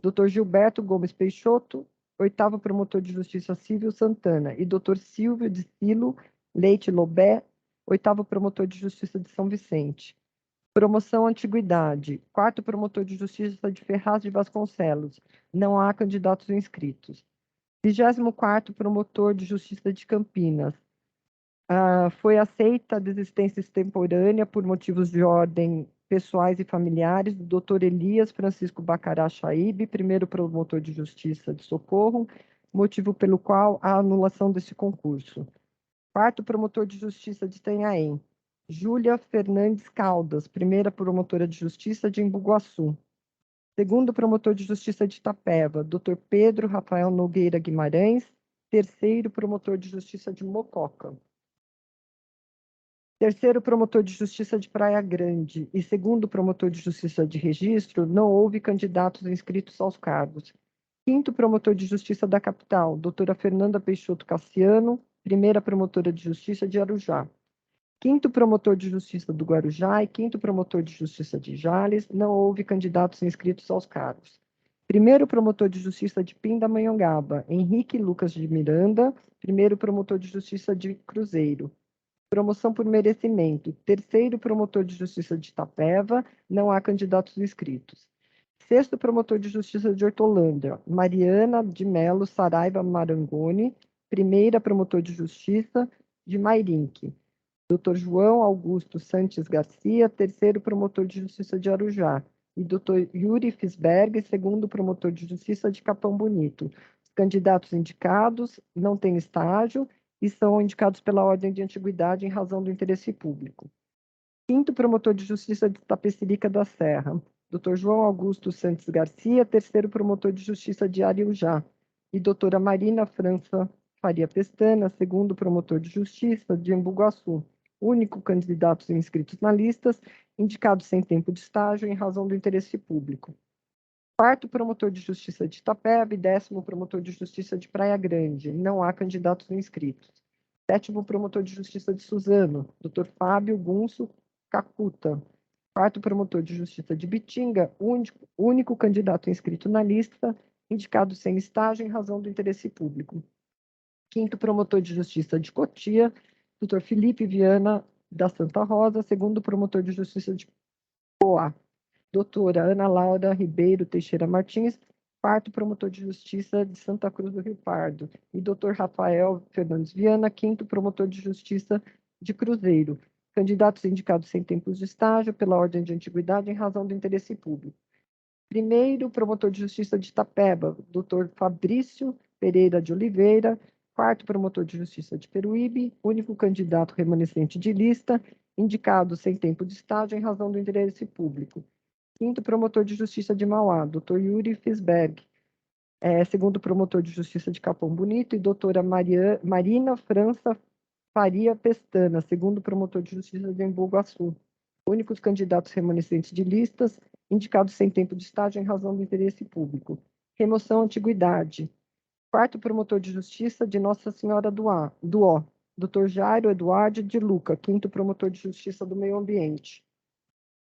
Dr. Gilberto Gomes Peixoto, 8º promotor de justiça Civil Santana. E Dr. Silvio de Silo Leite Lobé, 8º promotor de justiça de São Vicente. Promoção antiguidade, 4º promotor de justiça de Ferraz de Vasconcelos. Não há candidatos inscritos. 24º promotor de justiça de Campinas. Foi aceita a desistência extemporânea por motivos de ordem pessoais e familiares do Dr. Elias Francisco Bacará Chaíbe, 1º promotor de justiça de Socorro, motivo pelo qual a anulação desse concurso. 4º promotor de justiça de Itanhaém, Júlia Fernandes Caldas, 1ª promotora de justiça de Embu-Guaçu. 2º promotor de justiça de Itapeva, Dr. Pedro Rafael Nogueira Guimarães, 3º promotor de justiça de Mococa. 3º promotor de justiça de Praia Grande e 2º promotor de justiça de Registro, não houve candidatos inscritos aos cargos. 5º promotor de justiça da capital, doutora Fernanda Peixoto Cassiano, 1ª promotora de justiça de Arujá. 5º promotor de justiça do Guarujá e 5º promotor de justiça de Jales, não houve candidatos inscritos aos cargos. 1º promotor de justiça de Pindamonhangaba, Henrique Lucas de Miranda, 1º promotor de justiça de Cruzeiro. Promoção por merecimento, 3º promotor de justiça de Itapeva, não há candidatos inscritos. 6º promotor de justiça de Hortolândia, Mariana de Melo Saraiva Marangoni, 1ª promotor de justiça de Mairinque. Dr. João Augusto Santos Garcia, 3º promotor de justiça de Arujá. E Dr. Yuri Fisberg, 2º promotor de justiça de Capão Bonito. Os candidatos indicados não têm estágio e são indicados pela ordem de antiguidade em razão do interesse público. 5º promotor de justiça de Tapecerica da Serra, Dr. João Augusto Santos Garcia, 3º promotor de justiça de Ariujá, e doutora Marina França Faria Pestana, 2º promotor de justiça de Embu-Guaçu, único candidatos inscritos na lista, indicados sem tempo de estágio em razão do interesse público. 4º promotor de justiça de Itapeva e 10º promotor de justiça de Praia Grande. Não há candidatos inscritos. 7º promotor de justiça de Suzano, Dr. Fábio Gunso Cacuta. 4º promotor de justiça de Bitinga, único candidato inscrito na lista, indicado sem estágio em razão do interesse público. 5º promotor de justiça de Cotia, Dr. Felipe Viana da Santa Rosa, 2º promotor de justiça de Poá. Doutora Ana Laura Ribeiro Teixeira Martins, quarto promotor de justiça de Santa Cruz do Rio Pardo, e Dr. Rafael Fernandes Viana, quinto promotor de justiça de Cruzeiro. Candidatos indicados sem tempos de estágio pela ordem de antiguidade em razão do interesse público. Primeiro promotor de justiça de Itapeba, Dr. Fabrício Pereira de Oliveira. Quarto promotor de justiça de Peruíbe, único candidato remanescente de lista, indicado sem tempo de estágio em razão do interesse público. Quinto promotor de justiça de Mauá, Dr. Yuri Fisberg. Segundo promotor de justiça de Capão Bonito, e doutora Marina França Faria Pestana, segundo promotor de justiça de Embu Guaçu. Únicos candidatos remanescentes de listas, indicados sem tempo de estágio em razão do interesse público. Remoção antiguidade. Quarto promotor de justiça de Nossa Senhora do Ó, Dr. Jairo Eduardo de Luca, quinto promotor de justiça do meio ambiente.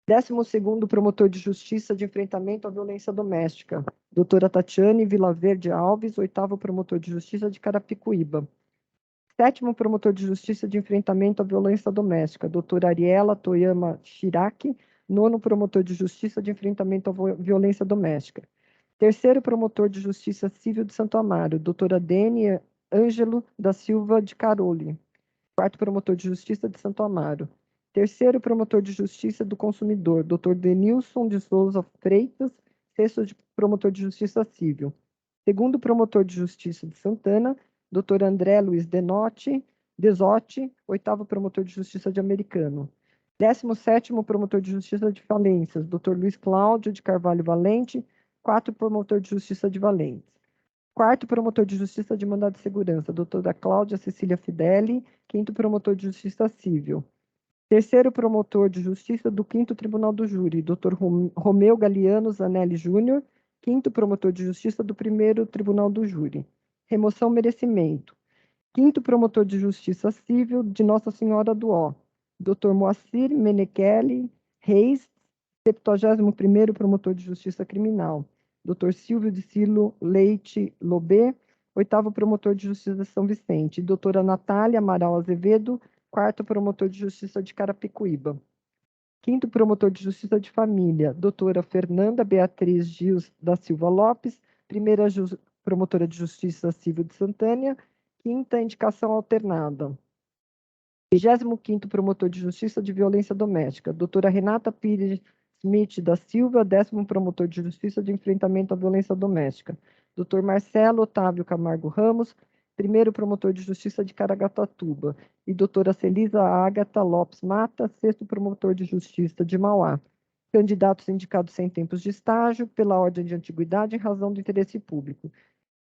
12º promotor de justiça de enfrentamento à violência doméstica, doutora Tatiane Vilaverde Alves, oitavo promotor de justiça de Carapicuíba. 7º promotor de justiça de enfrentamento à violência doméstica, doutora Ariela Toyama Shiraki, nono promotor de justiça de enfrentamento à violência doméstica. 3º promotor de justiça civil de Santo Amaro, doutora Dene Ângelo da Silva de Caroli. 4º promotor de justiça de Santo Amaro. 3º promotor de justiça do consumidor, doutor Denilson de Souza Freitas, 6º promotor de justiça civil. 2º promotor de justiça de Santana, doutor André Luiz Desotti, 8º promotor de justiça de Americano. 17º promotor de justiça de Falências, doutor Luiz Cláudio de Carvalho Valente, 4º promotor de justiça de Valentes. 4º promotor de justiça de mandado de segurança, doutora Cláudia Cecília Fideli, 5º promotor de justiça civil. 3º promotor de justiça do 5º Tribunal do Júri, doutor Romeu Galiano Zanelli Júnior, 5º promotor de justiça do 1º Tribunal do Júri. Remoção merecimento. 5º promotor de justiça civil de Nossa Senhora do Ó, doutor Moacir Menecheli Reis, 71º promotor de justiça criminal. Dr. Silvio de Silo Leite Lobê, 8º promotor de justiça de São Vicente. Doutora Natália Amaral Azevedo, 4º promotor de justiça de Carapicuíba. 5º promotor de justiça de família, doutora Fernanda Beatriz Gils da Silva Lopes, 1ª promotora de justiça civil de Santânia, 5ª indicação alternada. 25º promotor de justiça de violência doméstica, doutora Renata Pires Smith da Silva, 10º promotor de justiça de enfrentamento à violência doméstica. Dr. Marcelo Otávio Camargo Ramos, 1º promotor de justiça de Caraguatatuba. E doutora Celisa Ágata Lopes Mata, 6º promotor de justiça de Mauá. Candidatos indicados sem tempos de estágio, pela ordem de antiguidade, em razão do interesse público.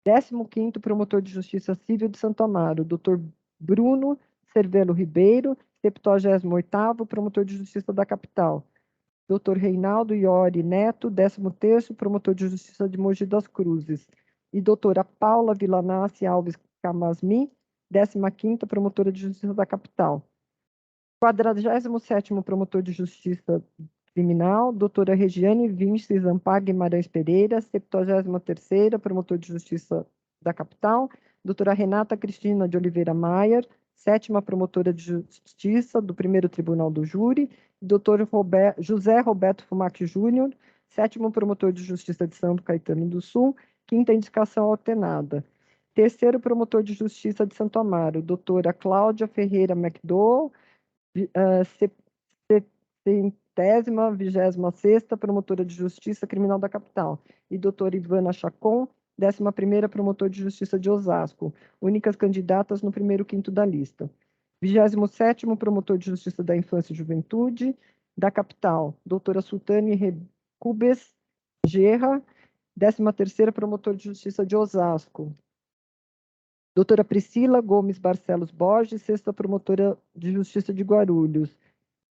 15º promotor de justiça civil de Santo Amaro, Dr. Bruno Cervelo Ribeiro, 78º promotor de justiça da capital. Dr. Reinaldo Iori Neto, 13º promotor de justiça de Mogi das Cruzes. E doutora Paula Villanassi Alves Camasmi, 15ª promotora de justiça da capital. 47º promotor de justiça criminal, doutora Regiane Vinci Zampag Guimarães Pereira, 73ª promotor de justiça da capital. Doutora Renata Cristina de Oliveira Maier, 7ª promotora de justiça do 1º Tribunal do Júri. Doutor José Roberto Fumac Júnior, 7º promotor de justiça de São Caetano do Sul, 5ª indicação alternada. 3º promotor de justiça de Santo Amaro, doutora Cláudia Ferreira McDowell, 26ª promotora de justiça criminal da capital. E doutora Ivana Chacon, 11ª promotor de justiça de Osasco, únicas candidatas no 1º quinto da lista. 27º promotor de justiça da infância e juventude da capital, doutora Sultane Recubes Gerra, 13ª promotor de justiça de Osasco. Doutora Priscila Gomes Barcelos Borges, 6ª promotora de justiça de Guarulhos.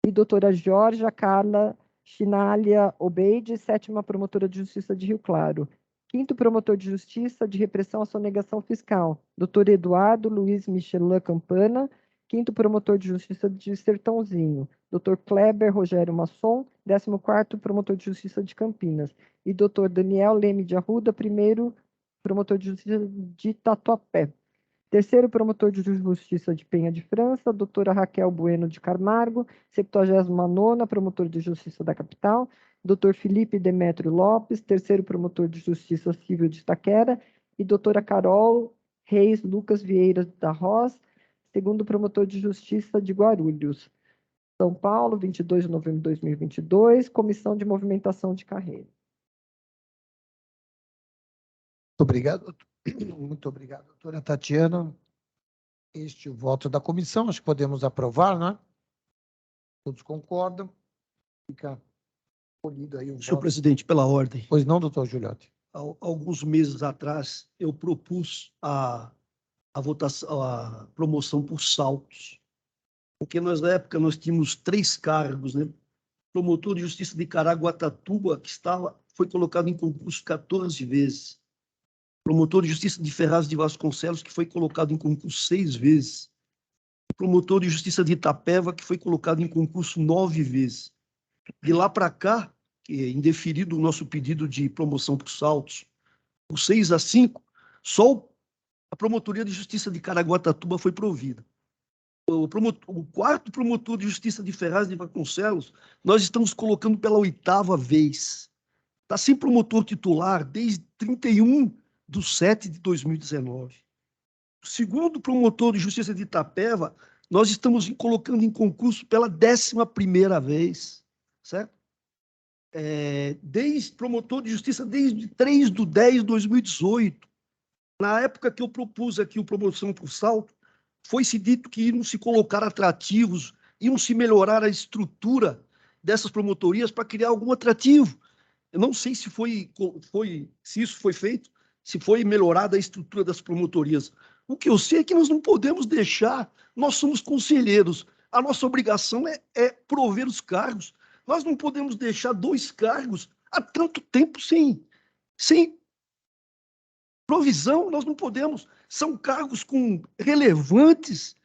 E doutora Georgia Carla Chinalia Obeide, 7ª promotora de justiça de Rio Claro. 5º promotor de justiça de repressão à sonegação fiscal, doutor Eduardo Luiz Michelin Campana, 5º promotor de justiça de Sertãozinho, doutor Kleber Rogério Masson, 14º promotor de justiça de Campinas, e doutor Daniel Leme de Arruda, 1º promotor de justiça de Tatuapé. 3º promotor de justiça de Penha de França, doutora Raquel Bueno de Camargo, 79ª promotora de justiça da capital. Dr. Felipe Demétrio Lopes, terceiro promotor de Justiça Civil de Itaquera, e doutora Carol Reis Lucas Vieira da Roz, segundo promotor de Justiça de Guarulhos. São Paulo, 22 de novembro de 2022, Comissão de Movimentação de Carreira. Muito obrigado, doutora Tatiana. Este é o voto da comissão, acho que podemos aprovar, né? Todos concordam. Fica polido aí o Senhor voto. presidente, pela ordem. Pois não, doutor Giuliotti? Alguns meses atrás, eu propus a votação, a promoção por saltos. Porque na época nós tínhamos 3 cargos, né? Promotor de Justiça de Caraguatatuba, que foi colocado em concurso 14 vezes. Promotor de Justiça de Ferraz de Vasconcelos, que foi colocado em concurso 6 vezes. Promotor de Justiça de Itapeva, que foi colocado em concurso 9 vezes. De lá para cá, que é indeferido o nosso pedido de promoção por saltos, por 6 a 5, só a Promotoria de Justiça de Caraguatatuba foi provida. O 4º promotor de Justiça de Ferraz de Vasconcelos, nós estamos colocando pela 8ª vez. Está sem promotor titular desde 31/7/2019. O 2º promotor de Justiça de Itapeva, nós estamos colocando em concurso pela 11ª vez, certo? Desde promotor de Justiça desde 3/10/2018. Na época que eu propus aqui o promoção por salto, foi-se dito que iam se colocar atrativos, iam se melhorar a estrutura dessas promotorias para criar algum atrativo. Eu não sei se se isso foi feito, se foi melhorada a estrutura das promotorias. O que eu sei é que nós não podemos deixar, nós somos conselheiros, a nossa obrigação é prover os cargos. Nós não podemos deixar 2 cargos há tanto tempo sem provisão, nós não podemos. São cargos com relevantes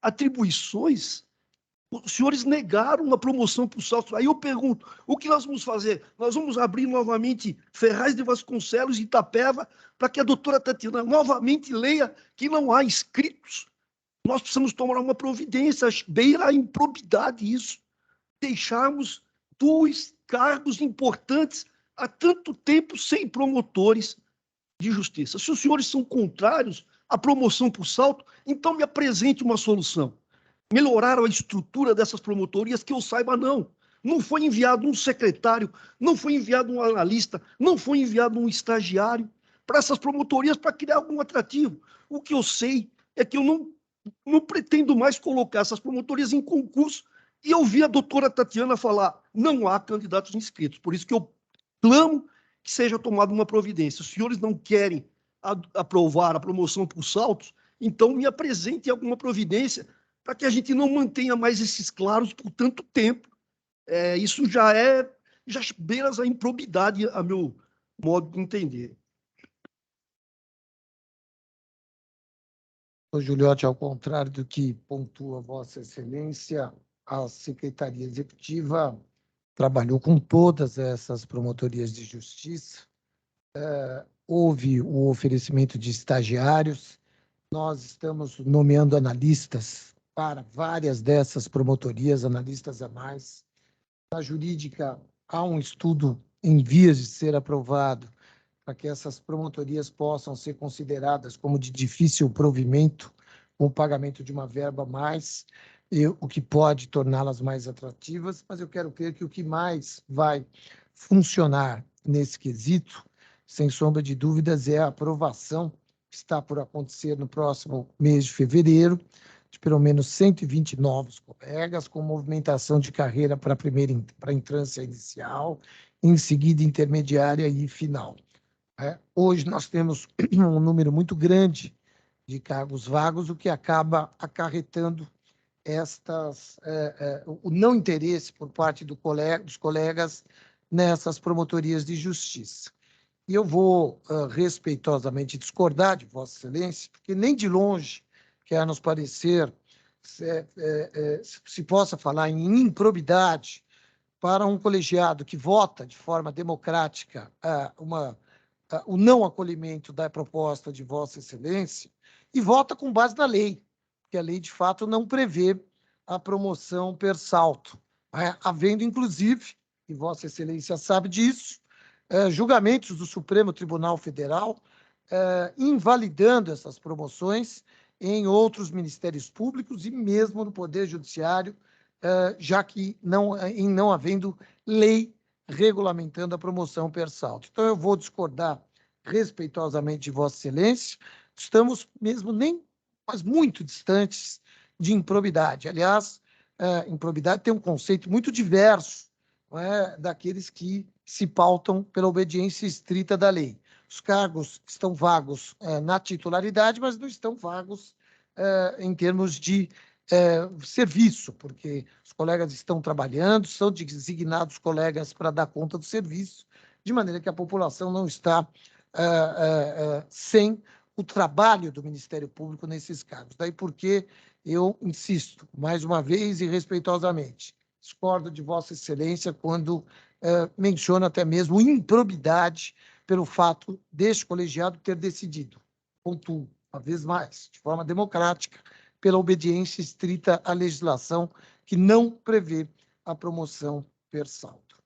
atribuições. Os senhores negaram a promoção para o salto. Aí eu pergunto, o que nós vamos fazer? Nós vamos abrir novamente Ferraz de Vasconcelos e Itapeva para que a doutora Tatiana novamente leia que não há inscritos. Nós precisamos tomar uma providência, beira a improbidade isso. Deixarmos 2 cargos importantes há tanto tempo sem promotores de justiça. Se os senhores são contrários à promoção por salto, então me apresente uma solução. Melhoraram a estrutura dessas promotorias, que eu saiba, não. Não foi enviado um secretário, não foi enviado um analista, não foi enviado um estagiário para essas promotorias para criar algum atrativo. O que eu sei é que eu não pretendo mais colocar essas promotorias em concurso. E eu vi a doutora Tatiana falar, não há candidatos inscritos. Por isso que eu clamo que seja tomada uma providência. Os senhores não querem aprovar a promoção por saltos, então me apresentem alguma providência para que a gente não mantenha mais esses claros por tanto tempo. Isso já beira a improbidade, a meu modo de entender. O Giuliotti, ao contrário do que pontua Vossa Excelência, a Secretaria Executiva trabalhou com todas essas promotorias de justiça. Houve o oferecimento de estagiários. Nós estamos nomeando analistas para várias dessas promotorias, analistas a mais. Na jurídica, há um estudo em vias de ser aprovado para que essas promotorias possam ser consideradas como de difícil provimento, com o pagamento de uma verba a mais, o que pode torná-las mais atrativas, mas eu quero crer que o que mais vai funcionar nesse quesito, sem sombra de dúvidas, é a aprovação que está por acontecer no próximo mês de fevereiro, de pelo menos 120 novos colegas, com movimentação de carreira para a entrância inicial, em seguida intermediária e final. Hoje nós temos um número muito grande de cargos vagos, o que acaba acarretando o não interesse por parte dos colegas nessas promotorias de justiça. E eu vou respeitosamente discordar de Vossa Excelência, porque nem de longe quer nos parecer se possa falar em improbidade para um colegiado que vota de forma democrática o não acolhimento da proposta de Vossa Excelência e vota com base na lei, porque a lei, de fato, não prevê a promoção per salto, havendo, inclusive, e Vossa Excelência sabe disso, julgamentos do Supremo Tribunal Federal invalidando essas promoções em outros ministérios públicos e mesmo no Poder Judiciário, já que não havendo lei regulamentando a promoção per salto. Então, eu vou discordar respeitosamente de Vossa Excelência, estamos mesmo mas muito distantes de improbidade. Aliás, improbidade tem um conceito muito diverso, não é, daqueles que se pautam pela obediência estrita da lei. Os cargos estão vagos na titularidade, mas não estão vagos em termos de serviço, porque os colegas estão trabalhando, são designados colegas para dar conta do serviço, de maneira que a população não está sem o trabalho do Ministério Público nesses cargos. Daí porque eu insisto, mais uma vez e respeitosamente, discordo de Vossa Excelência quando menciona até mesmo improbidade pelo fato deste colegiado ter decidido, contudo, uma vez mais, de forma democrática, pela obediência estrita à legislação que não prevê a promoção per salto.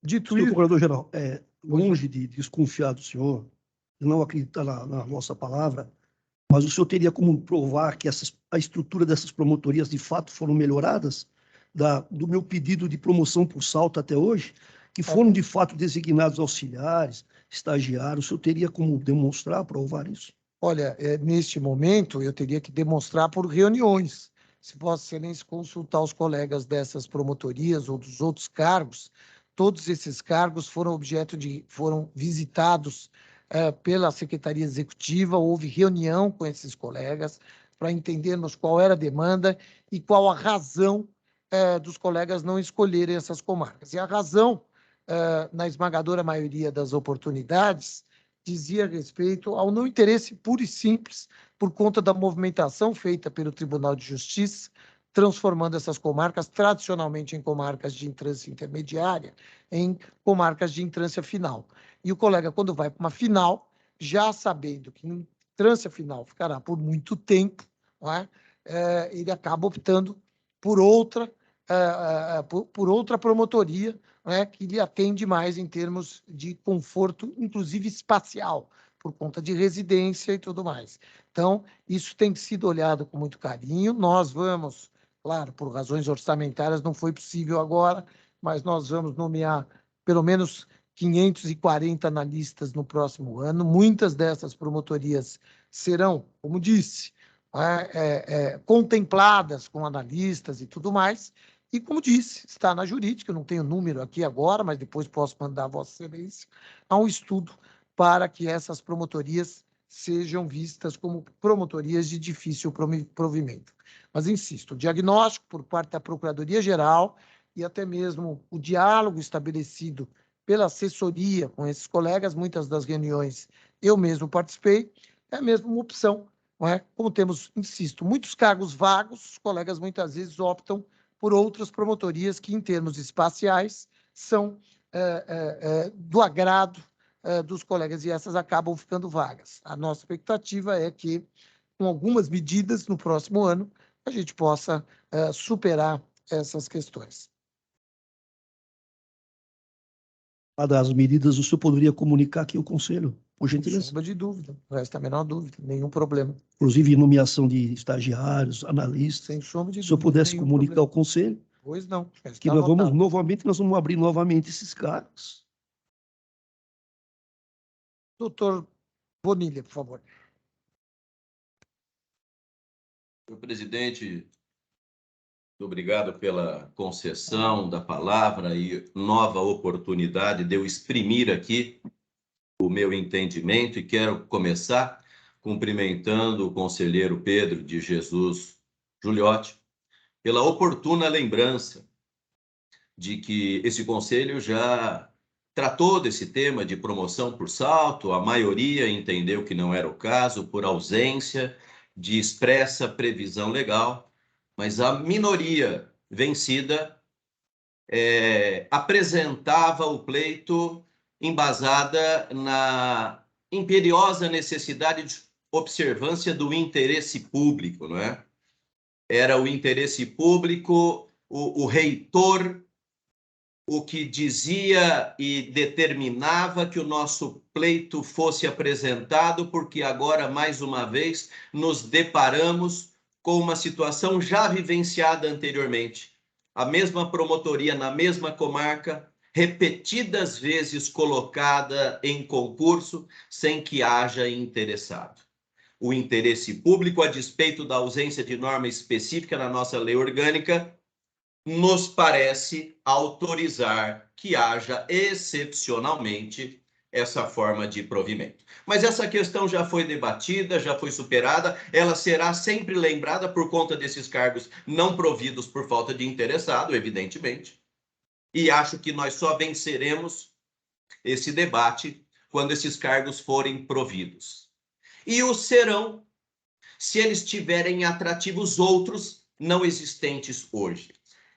Dito Senhor isso... Procurador-Geral, longe de desconfiar do senhor, de não acreditar na nossa palavra, mas o senhor teria como provar que a estrutura dessas promotorias de fato foram melhoradas do meu pedido de promoção por salto até hoje, que foram de fato designados auxiliares, estagiários, o senhor teria como demonstrar, provar isso? Olha, neste momento eu teria que demonstrar por reuniões. Se Vossa Excelência consultar os colegas dessas promotorias ou dos outros cargos, todos esses cargos foram foram visitados pela Secretaria Executiva, houve reunião com esses colegas para entendermos qual era a demanda e qual a razão dos colegas não escolherem essas comarcas. E a razão, na esmagadora maioria das oportunidades, dizia respeito ao não interesse puro e simples por conta da movimentação feita pelo Tribunal de Justiça, transformando essas comarcas, tradicionalmente em comarcas de entrância intermediária, em comarcas de entrância final. E o colega, quando vai para uma final, já sabendo que em entrância final ficará por muito tempo, não é? Ele acaba optando por outra promotoria, né, que lhe atende mais em termos de conforto, inclusive espacial, por conta de residência e tudo mais. Então, isso tem sido olhado com muito carinho. Nós vamos, claro, por razões orçamentárias não foi possível agora, mas nós vamos nomear pelo menos 540 analistas no próximo ano. Muitas dessas promotorias serão, como disse, contempladas com analistas e tudo mais. E, como disse, está na jurídica, eu não tenho número aqui agora, mas depois posso mandar a Vossa Excelência, há um estudo para que essas promotorias sejam vistas como promotorias de difícil provimento. Mas, insisto, o diagnóstico por parte da Procuradoria-Geral e até mesmo o diálogo estabelecido pela assessoria com esses colegas, muitas das reuniões eu mesmo participei, é mesmo uma opção, não é? Como temos, insisto, muitos cargos vagos, os colegas muitas vezes optam por outras promotorias que, em termos espaciais, são do agrado dos colegas, e essas acabam ficando vagas. A nossa expectativa é que, com algumas medidas no próximo ano, a gente possa superar essas questões. Das medidas, o senhor poderia comunicar aqui ao Conselho, por gentileza? Sem sombra de dúvida, não resta a menor dúvida, nenhum problema. Inclusive, nomeação de estagiários, analistas. Sem sombra de dúvida. Se o senhor pudesse comunicar problema ao Conselho, pois não, que nós vamos abrir novamente esses cargos. Doutor Bonilha, por favor. Senhor presidente, muito obrigado pela concessão da palavra e nova oportunidade de eu exprimir aqui o meu entendimento, e quero começar cumprimentando o conselheiro Pedro de Jesus Giuliotti pela oportuna lembrança de que esse conselho já tratou desse tema de promoção por salto, a maioria entendeu que não era o caso por ausência de expressa previsão legal, mas a minoria vencida apresentava o pleito embasada na imperiosa necessidade de observância do interesse público, não é? Era o interesse público, o reitor o que dizia e determinava que o nosso pleito fosse apresentado, porque agora, mais uma vez, nos deparamos com uma situação já vivenciada anteriormente. A mesma promotoria na mesma comarca, repetidas vezes colocada em concurso, sem que haja interessado. O interesse público, a despeito da ausência de norma específica na nossa lei orgânica, nos parece autorizar que haja excepcionalmente essa forma de provimento. Mas essa questão já foi debatida, já foi superada, ela será sempre lembrada por conta desses cargos não providos por falta de interessado, evidentemente. E acho que nós só venceremos esse debate quando esses cargos forem providos. E o serão se eles tiverem atrativos outros não existentes hoje.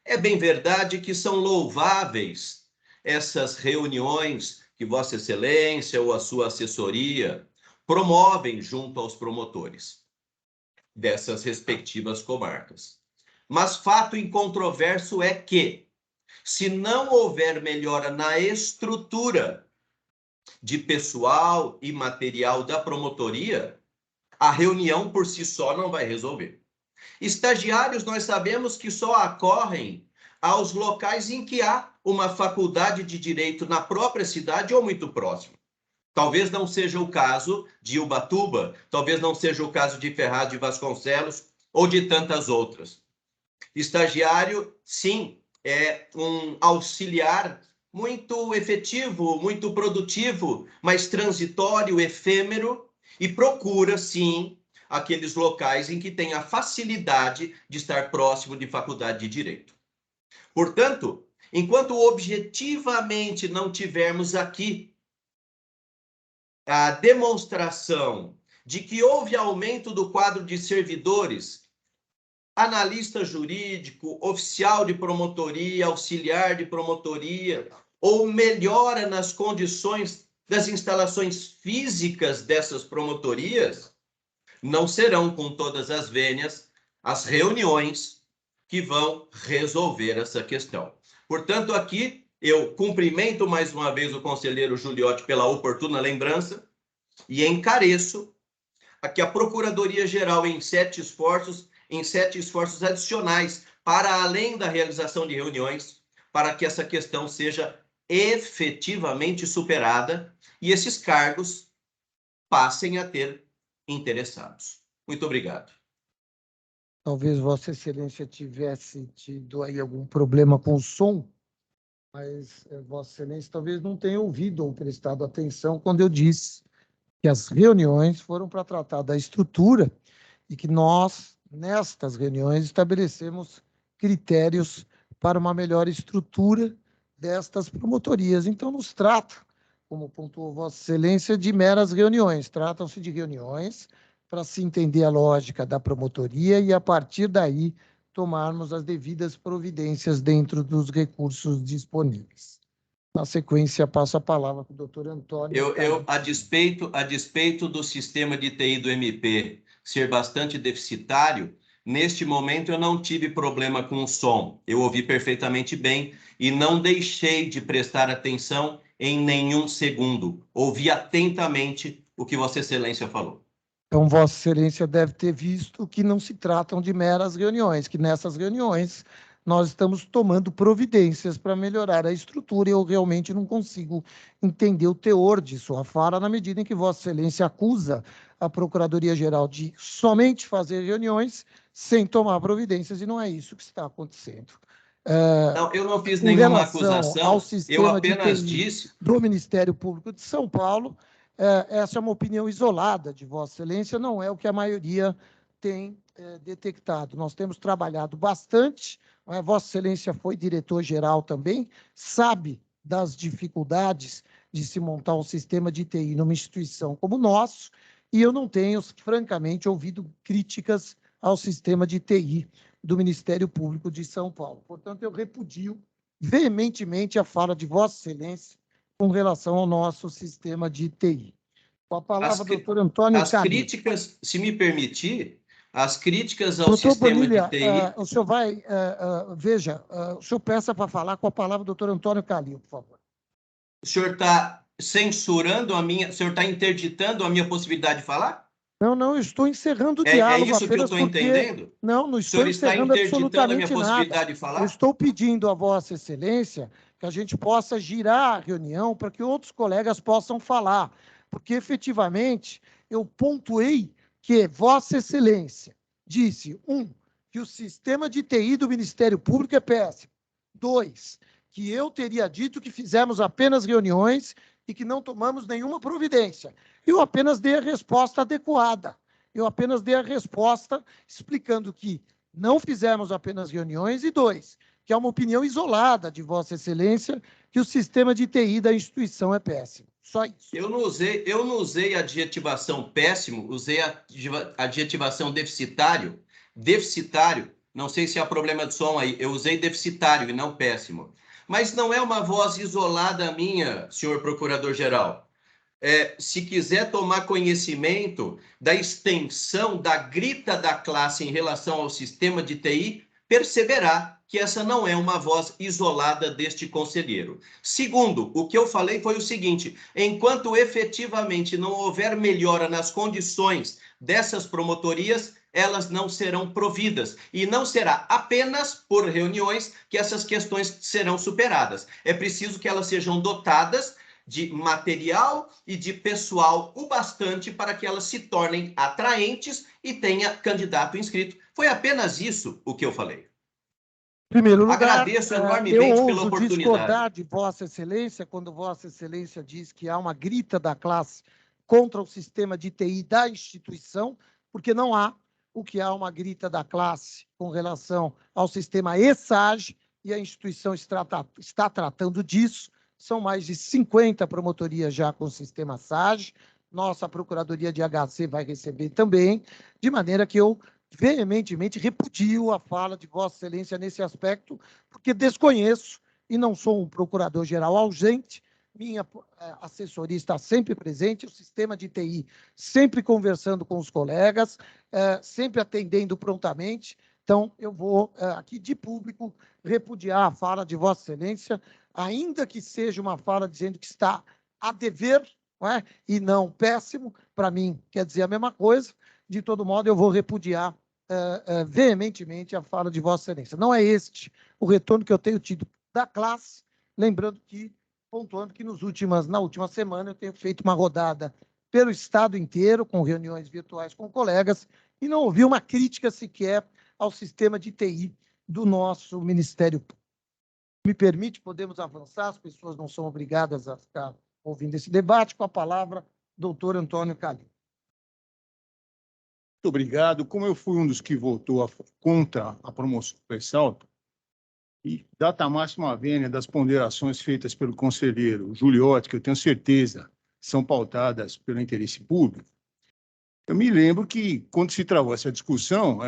É bem verdade que são louváveis essas reuniões que Vossa Excelência ou a sua assessoria promovem junto aos promotores dessas respectivas comarcas. Mas fato incontroverso é que, se não houver melhora na estrutura de pessoal e material da promotoria, a reunião por si só não vai resolver. Estagiários, nós sabemos que só acorrem aos locais em que há uma faculdade de direito na própria cidade ou muito próximo. Talvez não seja o caso de Ubatuba, talvez não seja o caso de Ferraz de Vasconcelos ou de tantas outras. Estagiário, sim, é um auxiliar muito efetivo, muito produtivo, mas transitório, efêmero, e procura, sim, aqueles locais em que tem a facilidade de estar próximo de faculdade de direito. Portanto, enquanto objetivamente não tivermos aqui a demonstração de que houve aumento do quadro de servidores, analista jurídico, oficial de promotoria, auxiliar de promotoria, ou melhora nas condições das instalações físicas dessas promotorias, não serão com todas as vênias as reuniões que vão resolver essa questão. Portanto, aqui eu cumprimento mais uma vez o conselheiro Giuliotti pela oportuna lembrança e encareço a que a Procuradoria-Geral, em sete esforços adicionais, para além da realização de reuniões, para que essa questão seja efetivamente superada e esses cargos passem a ter interessados. Muito obrigado. Talvez Vossa Excelência tivesse tido aí algum problema com o som, mas Vossa Excelência talvez não tenha ouvido ou prestado atenção quando eu disse que as reuniões foram para tratar da estrutura e que nós, nestas reuniões, estabelecemos critérios para uma melhor estrutura destas promotorias. Então, nos trata, como pontuou Vossa Excelência, de meras reuniões. Tratam-se de reuniões para se entender a lógica da promotoria e, a partir daí, tomarmos as devidas providências dentro dos recursos disponíveis. Na sequência, passo a palavra para o doutor Antônio. A despeito do sistema de TI do MP ser bastante deficitário, neste momento eu não tive problema com o som. Eu ouvi perfeitamente bem e não deixei de prestar atenção em nenhum segundo. Ouvi atentamente o que Vossa Excelência falou. Então, Vossa Excelência deve ter visto que não se tratam de meras reuniões, que nessas reuniões nós estamos tomando providências para melhorar a estrutura e eu realmente não consigo entender o teor de sua fala na medida em que Vossa Excelência acusa a Procuradoria-Geral de somente fazer reuniões sem tomar providências e não é isso que está acontecendo. Não, eu não fiz nenhuma acusação, eu apenas disse... do Ministério Público de São Paulo, essa é uma opinião isolada de Vossa Excelência, não é o que a maioria tem detectado. Nós temos trabalhado bastante, Vossa Excelência foi diretor-geral também, sabe das dificuldades de se montar um sistema de TI numa instituição como o nosso, e eu não tenho, francamente, ouvido críticas ao sistema de TI do Ministério Público de São Paulo. Portanto, eu repudio veementemente a fala de Vossa Excelência com relação ao nosso sistema de TI. Com a palavra, doutor Antônio As críticas, se me permitir, As críticas ao Doutor sistema Bonilha, de TI... o senhor vai, veja, o senhor peça para falar com a palavra o doutor Antônio Calil, por favor. O senhor está censurando a minha... O senhor está interditando a minha possibilidade de falar? Não, não, eu estou encerrando o É diálogo isso que eu apenas estou porque... entendendo? Não, não O estou senhor está encerrando interditando a minha absolutamente nada. possibilidade de falar? Eu estou pedindo a Vossa Excelência que a gente possa girar a reunião para que outros colegas possam falar, porque efetivamente eu pontuei que Vossa Excelência disse, que o sistema de TI do Ministério Público é péssimo. 2, que eu teria dito que fizemos apenas reuniões e que não tomamos nenhuma providência. Eu apenas dei a resposta adequada. Eu apenas dei a resposta explicando que não fizemos apenas reuniões, e 2, que é uma opinião isolada de Vossa Excelência, que o sistema de TI da instituição é péssimo. Só isso. Eu não usei a adjetivação péssimo, usei a adjetivação deficitário. Deficitário, não sei se há problema de som aí, eu usei deficitário e não péssimo. Mas não é uma voz isolada minha, senhor Procurador-Geral. Se quiser tomar conhecimento da extensão da grita da classe em relação ao sistema de TI, perceberá que essa não é uma voz isolada deste conselheiro. Segundo, o que eu falei foi o seguinte: enquanto efetivamente não houver melhora nas condições dessas promotorias, elas não serão providas. E não será apenas por reuniões que essas questões serão superadas. É preciso que elas sejam dotadas de material e de pessoal o bastante para que elas se tornem atraentes e tenha candidato inscrito. Foi apenas isso o que eu falei. Em primeiro lugar, agradeço enormemente pela oportunidade. Discordar de Vossa Excelência quando Vossa Excelência diz que há uma grita da classe contra o sistema de TI da instituição, porque não há. O que há uma grita da classe com relação ao sistema ESAG, e a instituição está tratando disso. São mais de 50 promotorias já com o sistema SAG. Nossa Procuradoria de HC vai receber também, de maneira que eu veementemente repudio a fala de Vossa Excelência nesse aspecto, porque desconheço e não sou um procurador-geral ausente. Minha assessoria está sempre presente, o sistema de TI sempre conversando com os colegas, sempre atendendo prontamente. Então, eu vou, aqui de público, repudiar a fala de Vossa Excelência, ainda que seja uma fala dizendo que está a dever, não é? E não péssimo, para mim quer dizer a mesma coisa. De todo modo, eu vou repudiar veementemente a fala de Vossa Excelência. Não é este o retorno que eu tenho tido da classe, lembrando que, pontuando que na última semana eu tenho feito uma rodada pelo estado inteiro, com reuniões virtuais com colegas, e não ouvi uma crítica sequer ao sistema de TI do nosso Ministério Público. Me permite, podemos avançar, as pessoas não são obrigadas a ficar ouvindo esse debate. Com a palavra, doutor Antônio Calil. Muito obrigado. Como eu fui um dos que votou contra a promoção do ressalto, e data máxima vênia das ponderações feitas pelo conselheiro Giuliotti, que eu tenho certeza são pautadas pelo interesse público, eu me lembro que, quando se travou essa discussão,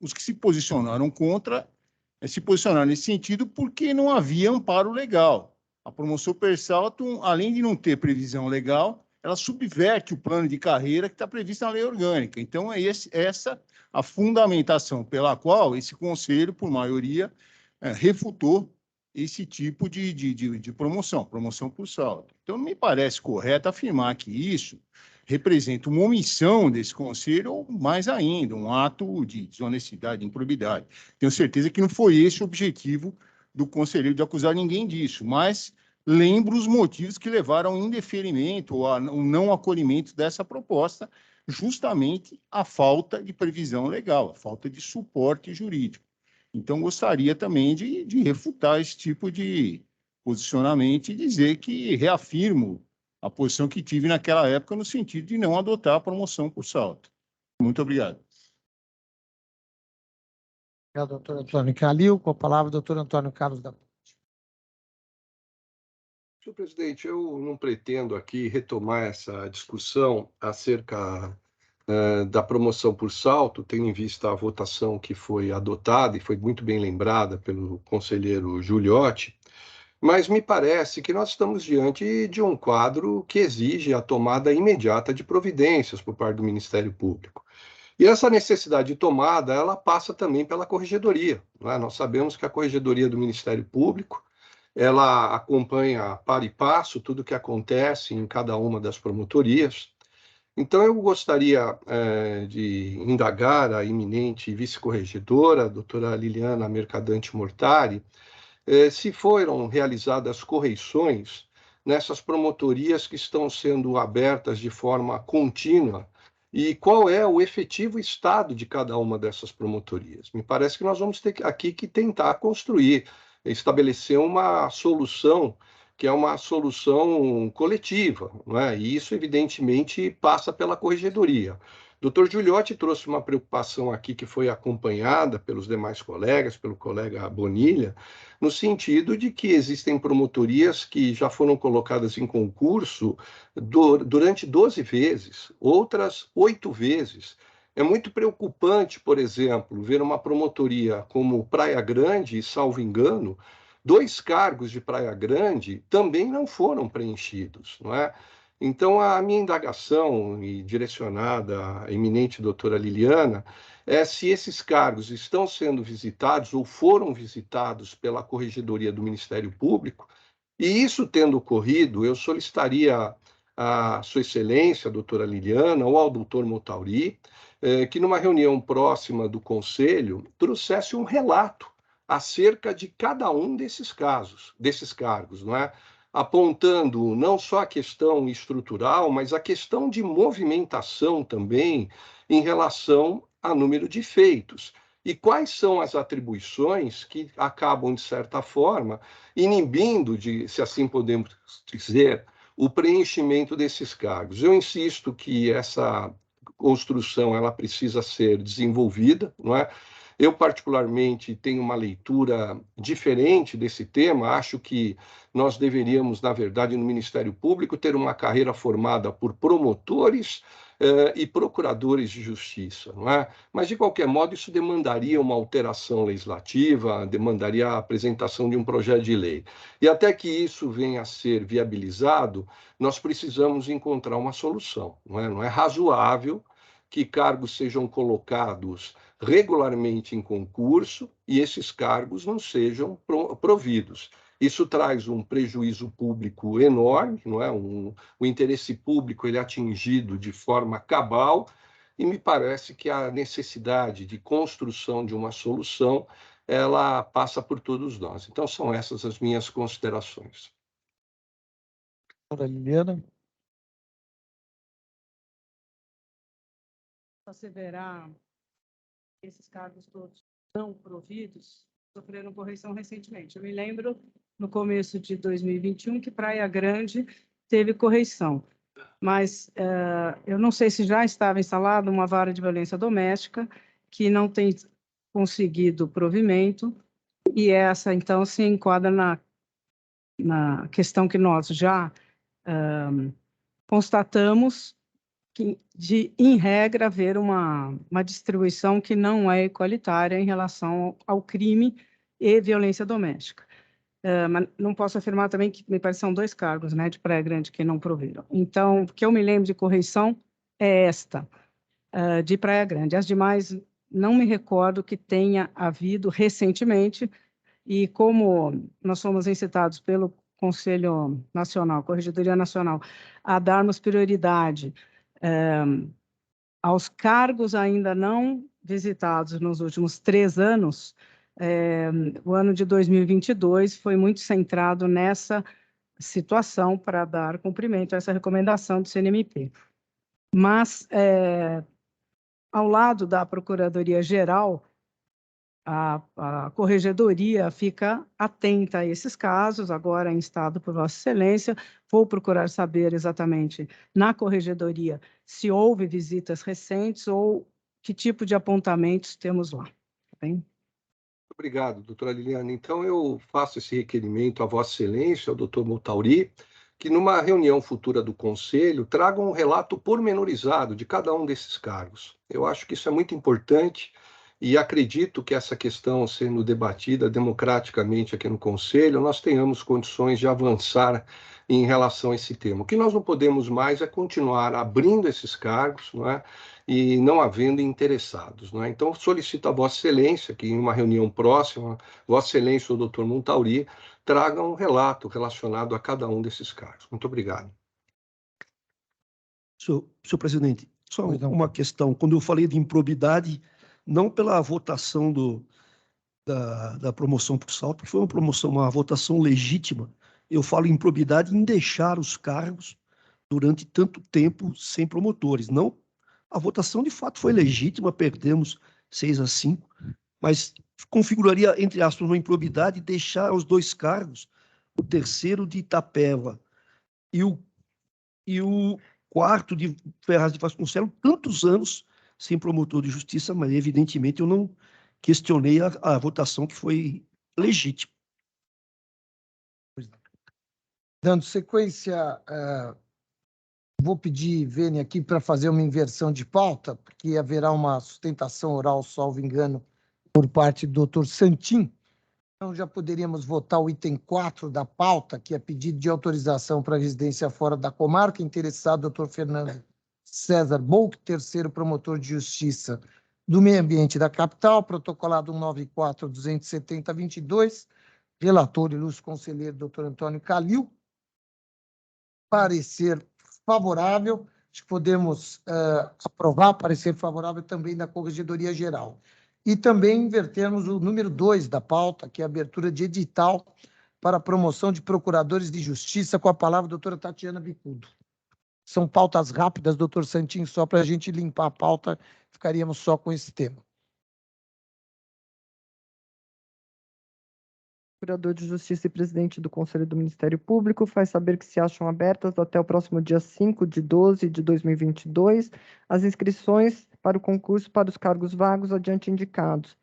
os que se posicionaram contra se posicionaram nesse sentido porque não havia amparo legal. A promoção per saltum, além de não ter previsão legal, ela subverte o plano de carreira que está previsto na lei orgânica. Então, é essa a fundamentação pela qual esse conselho, por maioria, refutou esse tipo de promoção por salto. Então, não me parece correto afirmar que isso representa uma omissão desse conselho, ou mais ainda, um ato de desonestidade, de improbidade. Tenho certeza que não foi esse o objetivo do conselheiro de acusar ninguém disso, mas lembro os motivos que levaram ao indeferimento ou ao não acolhimento dessa proposta, justamente a falta de previsão legal, a falta de suporte jurídico. Então, gostaria também de refutar esse tipo de posicionamento e dizer que reafirmo a posição que tive naquela época no sentido de não adotar a promoção por salto. Muito obrigado. Obrigado, doutor Antônio Calil. Com a palavra, doutor Antônio Carlos da Ponte. Senhor presidente, eu não pretendo aqui retomar essa discussão acerca da promoção por salto, tendo em vista a votação que foi adotada e foi muito bem lembrada pelo conselheiro Giuliotti, mas me parece que nós estamos diante de um quadro que exige a tomada imediata de providências por parte do Ministério Público. E essa necessidade de tomada, ela passa também pela corregedoria, não é? Nós sabemos que a corregedoria do Ministério Público, ela acompanha para e passo tudo o que acontece em cada uma das promotorias. Então, eu gostaria de indagar a eminente vice-corregedora, a doutora Liliana Mercadante Mortari, se foram realizadas correições nessas promotorias que estão sendo abertas de forma contínua e qual é o efetivo estado de cada uma dessas promotorias. Me parece que nós vamos ter aqui que tentar construir, estabelecer uma solução que é uma solução coletiva, não é? E isso, evidentemente, passa pela corregedoria. O Dr. Giuliotti trouxe uma preocupação aqui que foi acompanhada pelos demais colegas, pelo colega Bonilha, no sentido de que existem promotorias que já foram colocadas em concurso durante 12 vezes, outras 8 vezes. É muito preocupante, por exemplo, ver uma promotoria como Praia Grande, salvo engano, 2 cargos de Praia Grande também não foram preenchidos, não é? Então, a minha indagação, e direcionada à eminente doutora Liliana, é se esses cargos estão sendo visitados ou foram visitados pela Corregedoria do Ministério Público, e isso tendo ocorrido, eu solicitaria à Sua Excelência, a doutora Liliana, ou ao doutor Motauri, que numa reunião próxima do Conselho trouxesse um relato acerca de cada um desses cargos, não é? Apontando não só a questão estrutural, mas a questão de movimentação também em relação a número de feitos. E quais são as atribuições que acabam, de certa forma, inibindo, se assim podemos dizer, o preenchimento desses cargos. Eu insisto que essa construção ela precisa ser desenvolvida, não é? Eu, particularmente, tenho uma leitura diferente desse tema. Acho que nós deveríamos, na verdade, no Ministério Público, ter uma carreira formada por promotores e procuradores de justiça, não é? Mas, de qualquer modo, isso demandaria uma alteração legislativa, demandaria a apresentação de um projeto de lei. E até que isso venha a ser viabilizado, nós precisamos encontrar uma solução, não é? Não é razoável que cargos sejam colocados regularmente em concurso e esses cargos não sejam providos. Isso traz um prejuízo público enorme, não é? O interesse público ele é atingido de forma cabal e me parece que a necessidade de construção de uma solução ela passa por todos nós. Então, são essas as minhas considerações. Doutora Liliana. Asseverar esses cargos todos não providos sofreram correção recentemente. Eu me lembro, no começo de 2021, que Praia Grande teve correção, mas eu não sei se já estava instalada uma vara de violência doméstica que não tem conseguido provimento, e essa, então, se enquadra na questão que nós já constatamos, em regra, haver uma distribuição que não é igualitária em relação ao crime e violência doméstica. Mas não posso afirmar também que me parece que são 2 cargos, né, de Praia Grande que não proviram. Então, o que eu me lembro de correição é esta, de Praia Grande. As demais, não me recordo que tenha havido recentemente, e como nós fomos incitados pelo Conselho Nacional, Corregedoria Nacional, a darmos prioridade aos cargos ainda não visitados nos últimos 3 anos, o ano de 2022 foi muito centrado nessa situação para dar cumprimento a essa recomendação do CNMP. Mas, ao lado da Procuradoria-Geral, a Corregedoria fica atenta a esses casos, agora instado por Vossa Excelência. Vou procurar saber exatamente na Corregedoria se houve visitas recentes ou que tipo de apontamentos temos lá. Tá bem? Obrigado, doutora Liliana. Então, eu faço esse requerimento a Vossa Excelência, ao doutor Motauri, que numa reunião futura do Conselho tragam um relato pormenorizado de cada um desses cargos. Eu acho que isso é muito importante e acredito que essa questão sendo debatida democraticamente aqui no Conselho, nós tenhamos condições de avançar em relação a esse tema. O que nós não podemos mais é continuar abrindo esses cargos, não é? E não havendo interessados, não é? Então, solicito a Vossa Excelência que em uma reunião próxima, Vossa Excelência, o doutor Montauri, traga um relato relacionado a cada um desses cargos. Muito obrigado. Senhor presidente, só uma questão. Quando eu falei de improbidade, não pela votação da promoção por salto, porque foi uma votação legítima. Eu falo improbidade em deixar os cargos durante tanto tempo sem promotores. Não, a votação de fato foi legítima, perdemos 6-5, mas configuraria, entre aspas, uma improbidade deixar os 2 cargos, o terceiro de Itapeva e o quarto de Ferraz de Vasconcelos, tantos anos sem promotor de justiça, mas evidentemente eu não questionei a votação que foi legítima. Dando sequência, vou pedir, Vênia, aqui para fazer uma inversão de pauta, porque haverá uma sustentação oral, salvo engano, por parte do doutor Santin. Então, já poderíamos votar o item 4 da pauta, que é pedido de autorização para residência fora da comarca. Interessado, doutor Fernando César Bolk, terceiro promotor de justiça do meio ambiente da capital, protocolado 194-270-22, relator ilustre conselheiro doutor Antônio Calil. Parecer favorável, acho que podemos aprovar parecer favorável também da Corregedoria Geral. E também invertermos o número 2 da pauta, que é a abertura de edital para a promoção de procuradores de justiça, com a palavra a doutora Tatiana Bicudo. São pautas rápidas, doutor Santin, só para a gente limpar a pauta, ficaríamos só com esse tema. Procurador de Justiça e presidente do Conselho do Ministério Público faz saber que se acham abertas até o próximo dia 5/12/2022 as inscrições para o concurso para os cargos vagos adiante indicados.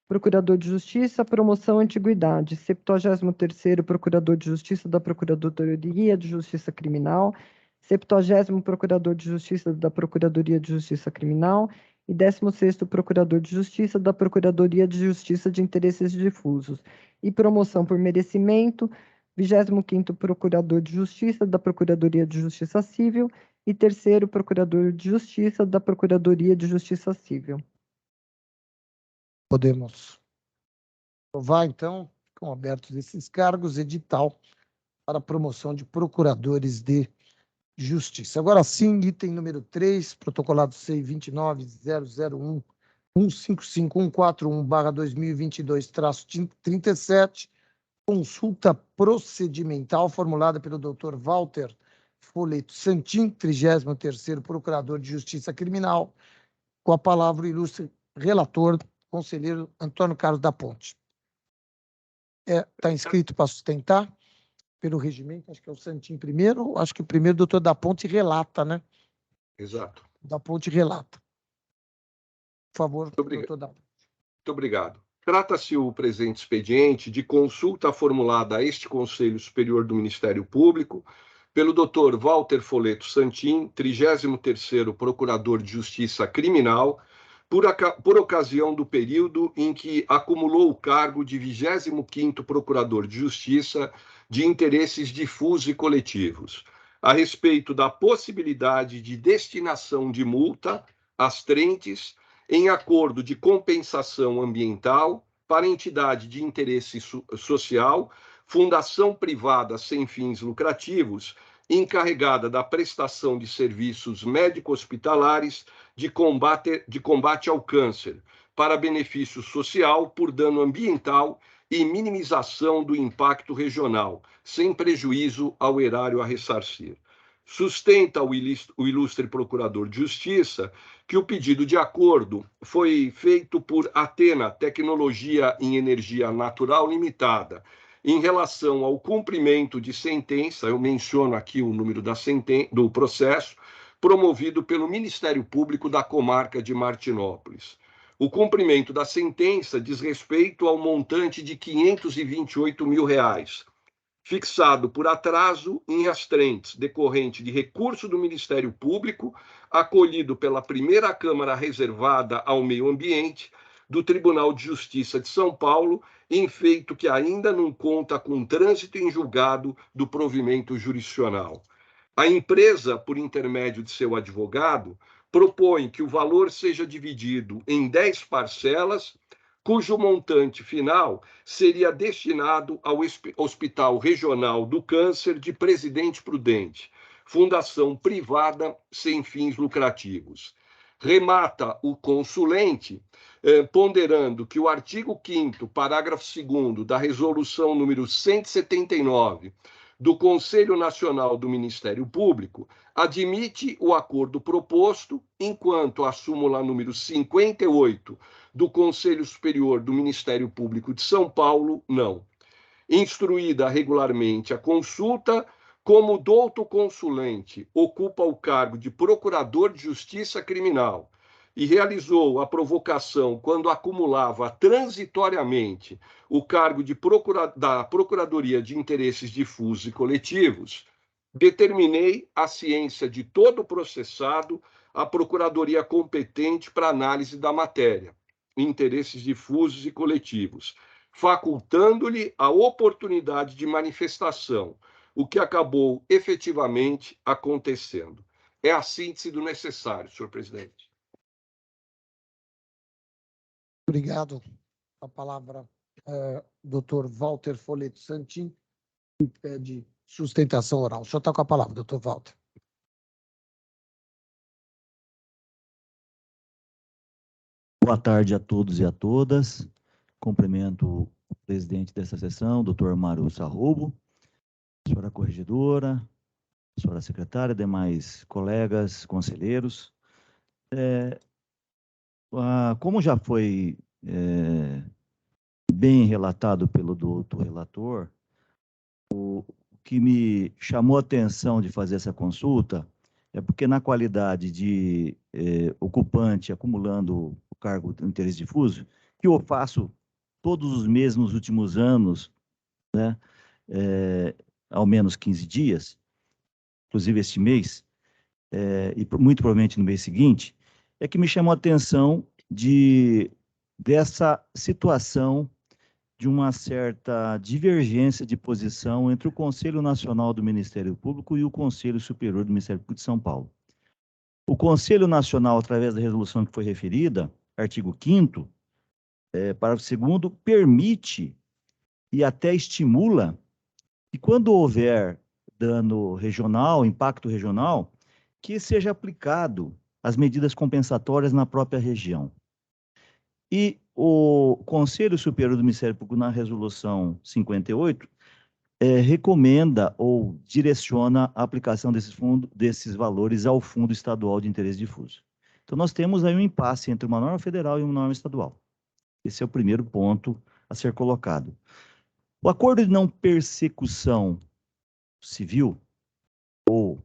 Procurador de Justiça, promoção antiguidade, 73º Procurador de Justiça da Procuradoria de Justiça Criminal, 70º Procurador de Justiça da Procuradoria de Justiça Criminal e 16º Procurador de Justiça da Procuradoria de Justiça de Interesses Difusos, e promoção por merecimento, 25º Procurador de Justiça da Procuradoria de Justiça Civil e 3º Procurador de Justiça da Procuradoria de Justiça Civil. Podemos aprovar, então, ficam abertos esses cargos, edital para promoção de procuradores de justiça. Agora sim, item número 3, protocolado C29.001.155.141/2022-37, consulta procedimental formulada pelo Dr. Walter Foleto Santin, 33º Procurador de Justiça Criminal, com a palavra o ilustre relator, conselheiro Antônio Carlos da Ponte. Está inscrito para sustentar pelo regimento, acho que é o Santin primeiro, acho que o primeiro doutor da Ponte relata, né? Exato. Da Ponte relata. Por favor, doutor da Ponte. Muito obrigado. Trata-se o presente expediente de consulta formulada a este Conselho Superior do Ministério Público pelo Dr. Walter Foleto Santin, 33º Procurador de Justiça Criminal, por ocasião do período em que acumulou o cargo de 25º Procurador de Justiça de Interesses Difusos e Coletivos, a respeito da possibilidade de destinação de multa às trentes em acordo de compensação ambiental para entidade de interesse social, fundação privada sem fins lucrativos, encarregada da prestação de serviços médico-hospitalares de combate ao câncer, para benefício social por dano ambiental e minimização do impacto regional, sem prejuízo ao erário a ressarcir. Sustenta o ilustre Procurador de Justiça que o pedido de acordo foi feito por Atena Tecnologia em Energia Natural Limitada, em relação ao cumprimento de sentença, eu menciono aqui o número do processo, promovido pelo Ministério Público da Comarca de Martinópolis. O cumprimento da sentença diz respeito ao montante de R$ 528 mil, fixado por atraso em astrentes, decorrente de recurso do Ministério Público, acolhido pela primeira Câmara reservada ao meio ambiente, do Tribunal de Justiça de São Paulo, em feito que ainda não conta com trânsito em julgado do provimento jurisdicional. A empresa, por intermédio de seu advogado, propõe que o valor seja dividido em 10 parcelas, cujo montante final seria destinado ao Hospital Regional do Câncer de Presidente Prudente, fundação privada sem fins lucrativos. Remata o consulente, ponderando que o artigo 5º, parágrafo 2º da Resolução número 179 do Conselho Nacional do Ministério Público admite o acordo proposto, enquanto a súmula número 58 do Conselho Superior do Ministério Público de São Paulo não. Instruída regularmente a consulta, como o douto consulente ocupa o cargo de Procurador de Justiça Criminal e realizou a provocação quando acumulava transitoriamente o cargo da Procuradoria de Interesses Difusos e Coletivos, determinei a ciência de todo processado à Procuradoria competente para análise da matéria, interesses difusos e coletivos, facultando-lhe a oportunidade de manifestação, o que acabou efetivamente acontecendo. É a síntese do necessário, senhor presidente. Obrigado. A palavra, doutor Walter Folleto Santin, que pede sustentação oral. O senhor está com a palavra, doutor Walter. Boa tarde a todos e a todas. Cumprimento o presidente dessa sessão, doutor Mário Sarrubo, senhora corregedora, senhora secretária, demais colegas, conselheiros. Como já foi bem relatado pelo doutor relator, o que me chamou a atenção de fazer essa consulta é porque, na qualidade de ocupante acumulando o cargo de interesse difuso, que eu faço todos os meses nos últimos anos, né, ao menos 15 dias, inclusive este mês, e muito provavelmente no mês seguinte, é que me chamou a atenção dessa situação de uma certa divergência de posição entre o Conselho Nacional do Ministério Público e o Conselho Superior do Ministério Público de São Paulo. O Conselho Nacional, através da resolução que foi referida, artigo 5º, parágrafo 2º, permite e até estimula que, quando houver dano regional, impacto regional, que seja aplicado as medidas compensatórias na própria região. E o Conselho Superior do Ministério Público, na resolução 58, recomenda ou direciona a aplicação desses valores ao Fundo Estadual de Interesse Difuso. Então, nós temos aí um impasse entre uma norma federal e uma norma estadual. Esse é o primeiro ponto a ser colocado. O acordo de não persecução civil, ou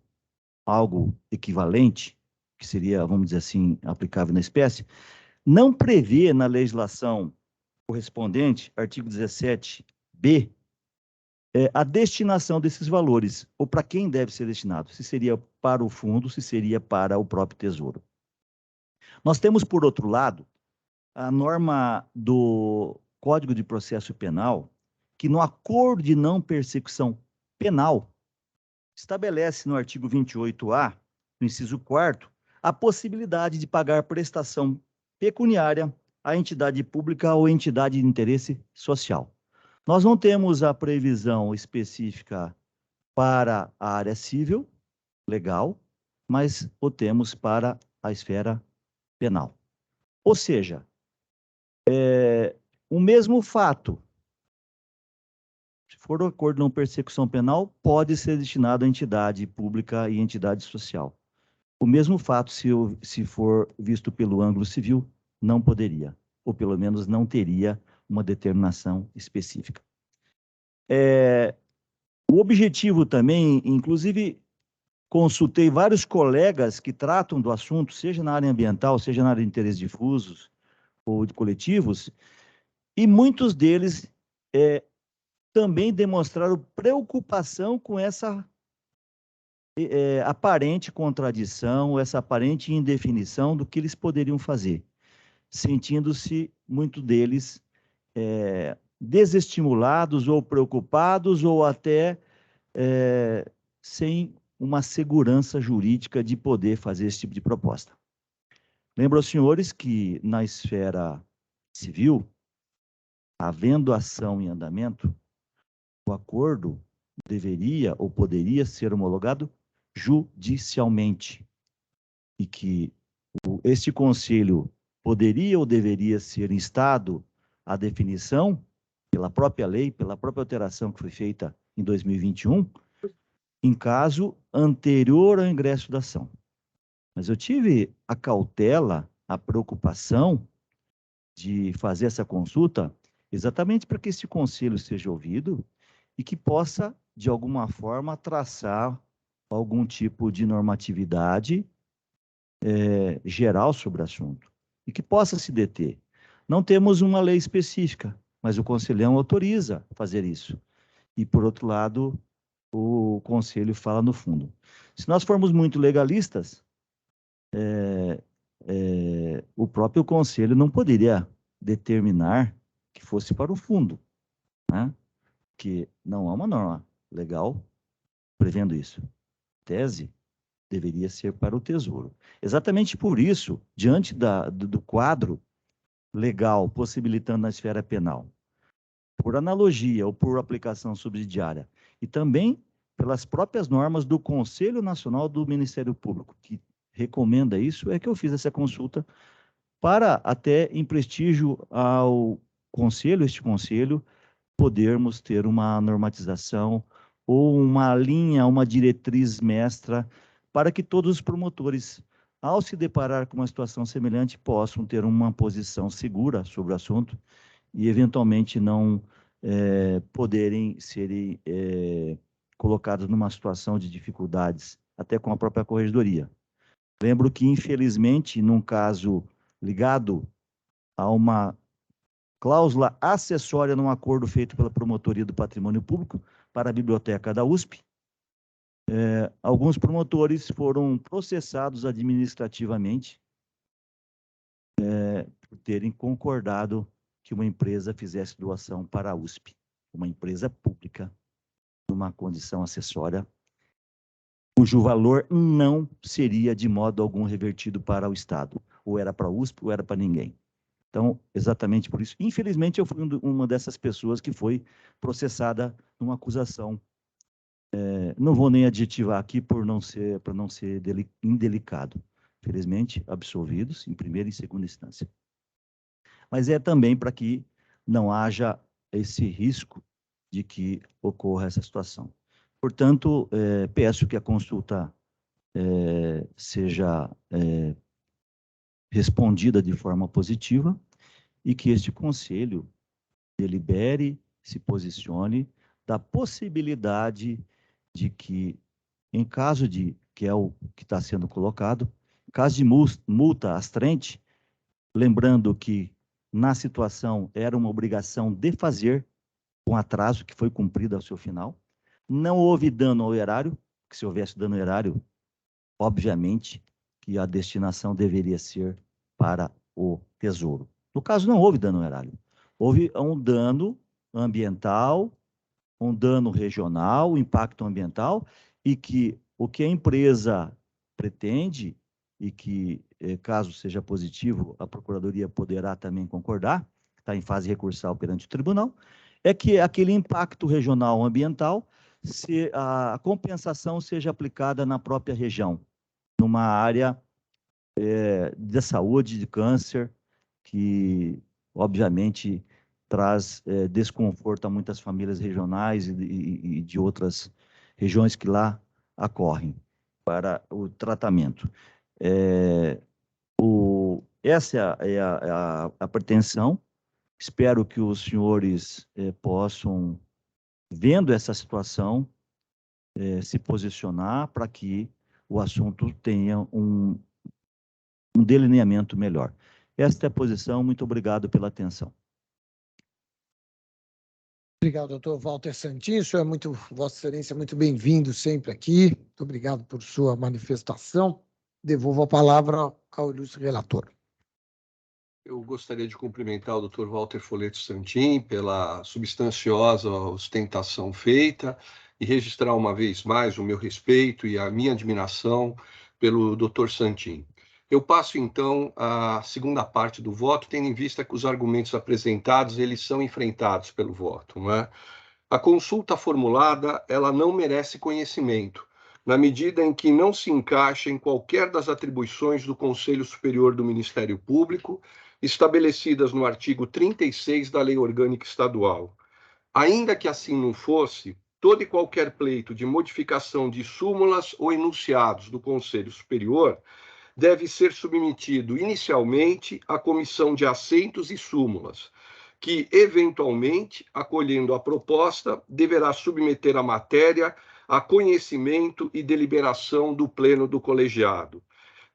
algo equivalente, que seria, vamos dizer assim, aplicável na espécie, não prevê na legislação correspondente, artigo 17b, a destinação desses valores, ou para quem deve ser destinado, se seria para o fundo, se seria para o próprio Tesouro. Nós temos, por outro lado, a norma do Código de Processo Penal, que no acordo de não persecução penal, estabelece no artigo 28A, no inciso 4º, a possibilidade de pagar prestação pecuniária à entidade pública ou entidade de interesse social. Nós não temos a previsão específica para a área civil, legal, mas o temos para a esfera penal. Ou seja, o mesmo fato, se for um acordo de não persecução penal, pode ser destinado à entidade pública e entidade social. O mesmo fato, se for visto pelo ângulo civil, não poderia, ou pelo menos não teria uma determinação específica. O objetivo também, inclusive, consultei vários colegas que tratam do assunto, seja na área ambiental, seja na área de interesses difusos ou de coletivos, e muitos deles também demonstraram preocupação com essa aparente contradição, essa aparente indefinição do que eles poderiam fazer. sentindo-se, muito deles, desestimulados ou preocupados ou até sem uma segurança jurídica de poder fazer esse tipo de proposta. Lembro aos senhores que, na esfera civil, havendo ação em andamento, o acordo deveria ou poderia ser homologado judicialmente e que este conselho poderia ou deveria ser instado à definição pela própria lei, pela própria alteração que foi feita em 2021, em caso anterior ao ingresso da ação. Mas eu tive a cautela, a preocupação de fazer essa consulta exatamente para que esse conselho seja ouvido e que possa, de alguma forma, traçar algum tipo de normatividade geral sobre o assunto e que possa se deter. Não temos uma lei específica, mas o conselhão autoriza fazer isso. E, por outro lado, o conselho fala no fundo. Se nós formos muito legalistas, o próprio conselho não poderia determinar que fosse para o fundo, né? Que não há uma norma legal prevendo isso. Tese deveria ser para o Tesouro. Exatamente por isso, diante do quadro legal possibilitando na esfera penal, por analogia ou por aplicação subsidiária, e também pelas próprias normas do Conselho Nacional do Ministério Público, que recomenda isso, é que eu fiz essa consulta para até em prestígio ao conselho, este conselho, podermos ter uma normatização ou uma linha, uma diretriz mestra para que todos os promotores, ao se deparar com uma situação semelhante, possam ter uma posição segura sobre o assunto e, eventualmente, não poderem serem colocados numa situação de dificuldades, até com a própria corregedoria. Lembro que, infelizmente, num caso ligado a uma cláusula acessória num acordo feito pela Promotoria do Patrimônio Público para a Biblioteca da USP, alguns promotores foram processados administrativamente por terem concordado que uma empresa fizesse doação para a USP, uma empresa pública, numa condição acessória, cujo valor não seria de modo algum revertido para o Estado, ou era para a USP ou era para ninguém. Então, exatamente por isso, infelizmente, eu fui uma dessas pessoas que foi processada numa acusação. Não vou nem adjetivar aqui para não ser indelicado. Felizmente, absolvidos em primeira e segunda instância. Mas é também para que não haja esse risco de que ocorra essa situação. Portanto, peço que a consulta seja respondida de forma positiva e que este conselho delibere, se posicione da possibilidade de que, em caso de, que é o que está sendo colocado, em caso de multa astrente, lembrando que na situação era uma obrigação de fazer com atraso, que foi cumprido ao seu final, não houve dano ao erário, que se houvesse dano ao erário, obviamente que a destinação deveria ser para o Tesouro. No caso, não houve dano ao erário. Houve um dano ambiental, um dano regional, impacto ambiental, e que o que a empresa pretende, e que, caso seja positivo, a Procuradoria poderá também concordar, está em fase recursal perante o tribunal, é que aquele impacto regional ambiental, a compensação seja aplicada na própria região, numa área de saúde, de câncer, que, obviamente, traz desconforto a muitas famílias regionais e de outras regiões que lá ocorrem para o tratamento. Essa é a pretensão. Espero que os senhores possam, vendo essa situação, se posicionar para que o assunto tenha um delineamento melhor. Esta é a posição. Muito obrigado pela atenção. Obrigado, doutor Walter Santin. O senhor é muito, Vossa Excelência, muito bem-vindo sempre aqui. Muito obrigado por sua manifestação. Devolvo a palavra ao ilustre relator. Eu gostaria de cumprimentar o Dr. Walter Folleto Santin pela substanciosa ostentação feita e registrar uma vez mais o meu respeito e a minha admiração pelo Dr. Santin. Eu passo, então, à segunda parte do voto, tendo em vista que os argumentos apresentados, eles são enfrentados pelo voto, não é? A consulta formulada, ela não merece conhecimento, na medida em que não se encaixa em qualquer das atribuições do Conselho Superior do Ministério Público, estabelecidas no artigo 36 da Lei Orgânica Estadual. Ainda que assim não fosse, todo e qualquer pleito de modificação de súmulas ou enunciados do Conselho Superior deve ser submetido inicialmente à comissão de assentos e súmulas, que, eventualmente, acolhendo a proposta, deverá submeter a matéria a conhecimento e deliberação do pleno do colegiado.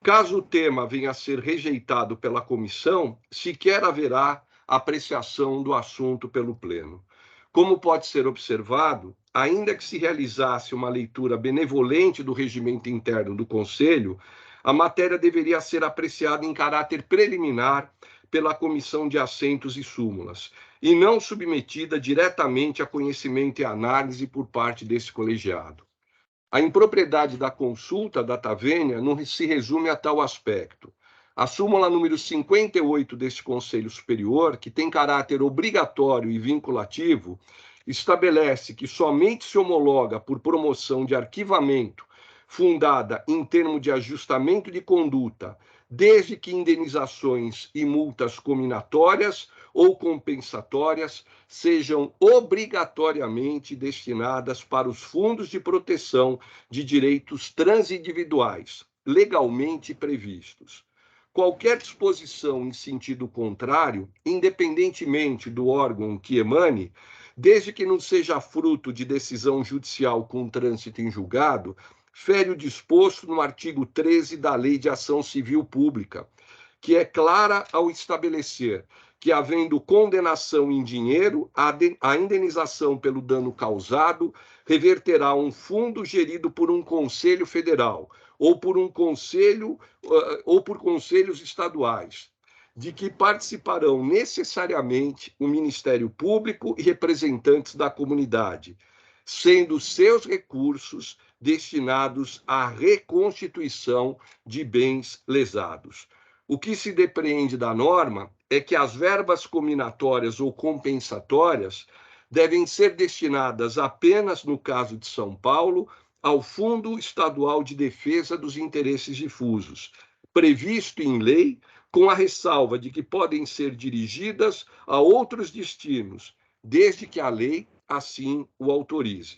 Caso o tema venha a ser rejeitado pela comissão, sequer haverá apreciação do assunto pelo pleno. Como pode ser observado, ainda que se realizasse uma leitura benevolente do regimento interno do Conselho, a matéria deveria ser apreciada em caráter preliminar pela comissão de assentos e súmulas, e não submetida diretamente a conhecimento e análise por parte desse colegiado. A impropriedade da consulta data vênia não se resume a tal aspecto. A súmula número 58 deste Conselho Superior, que tem caráter obrigatório e vinculativo, estabelece que somente se homologa por promoção de arquivamento fundada em termo de ajustamento de conduta, desde que indenizações e multas cominatórias ou compensatórias sejam obrigatoriamente destinadas para os fundos de proteção de direitos transindividuais, legalmente previstos. Qualquer disposição em sentido contrário, independentemente do órgão que emane, desde que não seja fruto de decisão judicial com trânsito em julgado, fere o disposto no artigo 13 da Lei de Ação Civil Pública, que é clara ao estabelecer que, havendo condenação em dinheiro, a indenização pelo dano causado reverterá a um fundo gerido por um conselho federal ou por um conselho ou por conselhos estaduais, de que participarão necessariamente o Ministério Público e representantes da comunidade, sendo seus recursos destinados à reconstituição de bens lesados. O que se depreende da norma é que as verbas cominatórias ou compensatórias devem ser destinadas apenas, no caso de São Paulo, ao Fundo Estadual de Defesa dos Interesses Difusos, previsto em lei, com a ressalva de que podem ser dirigidas a outros destinos, desde que a lei assim o autorize.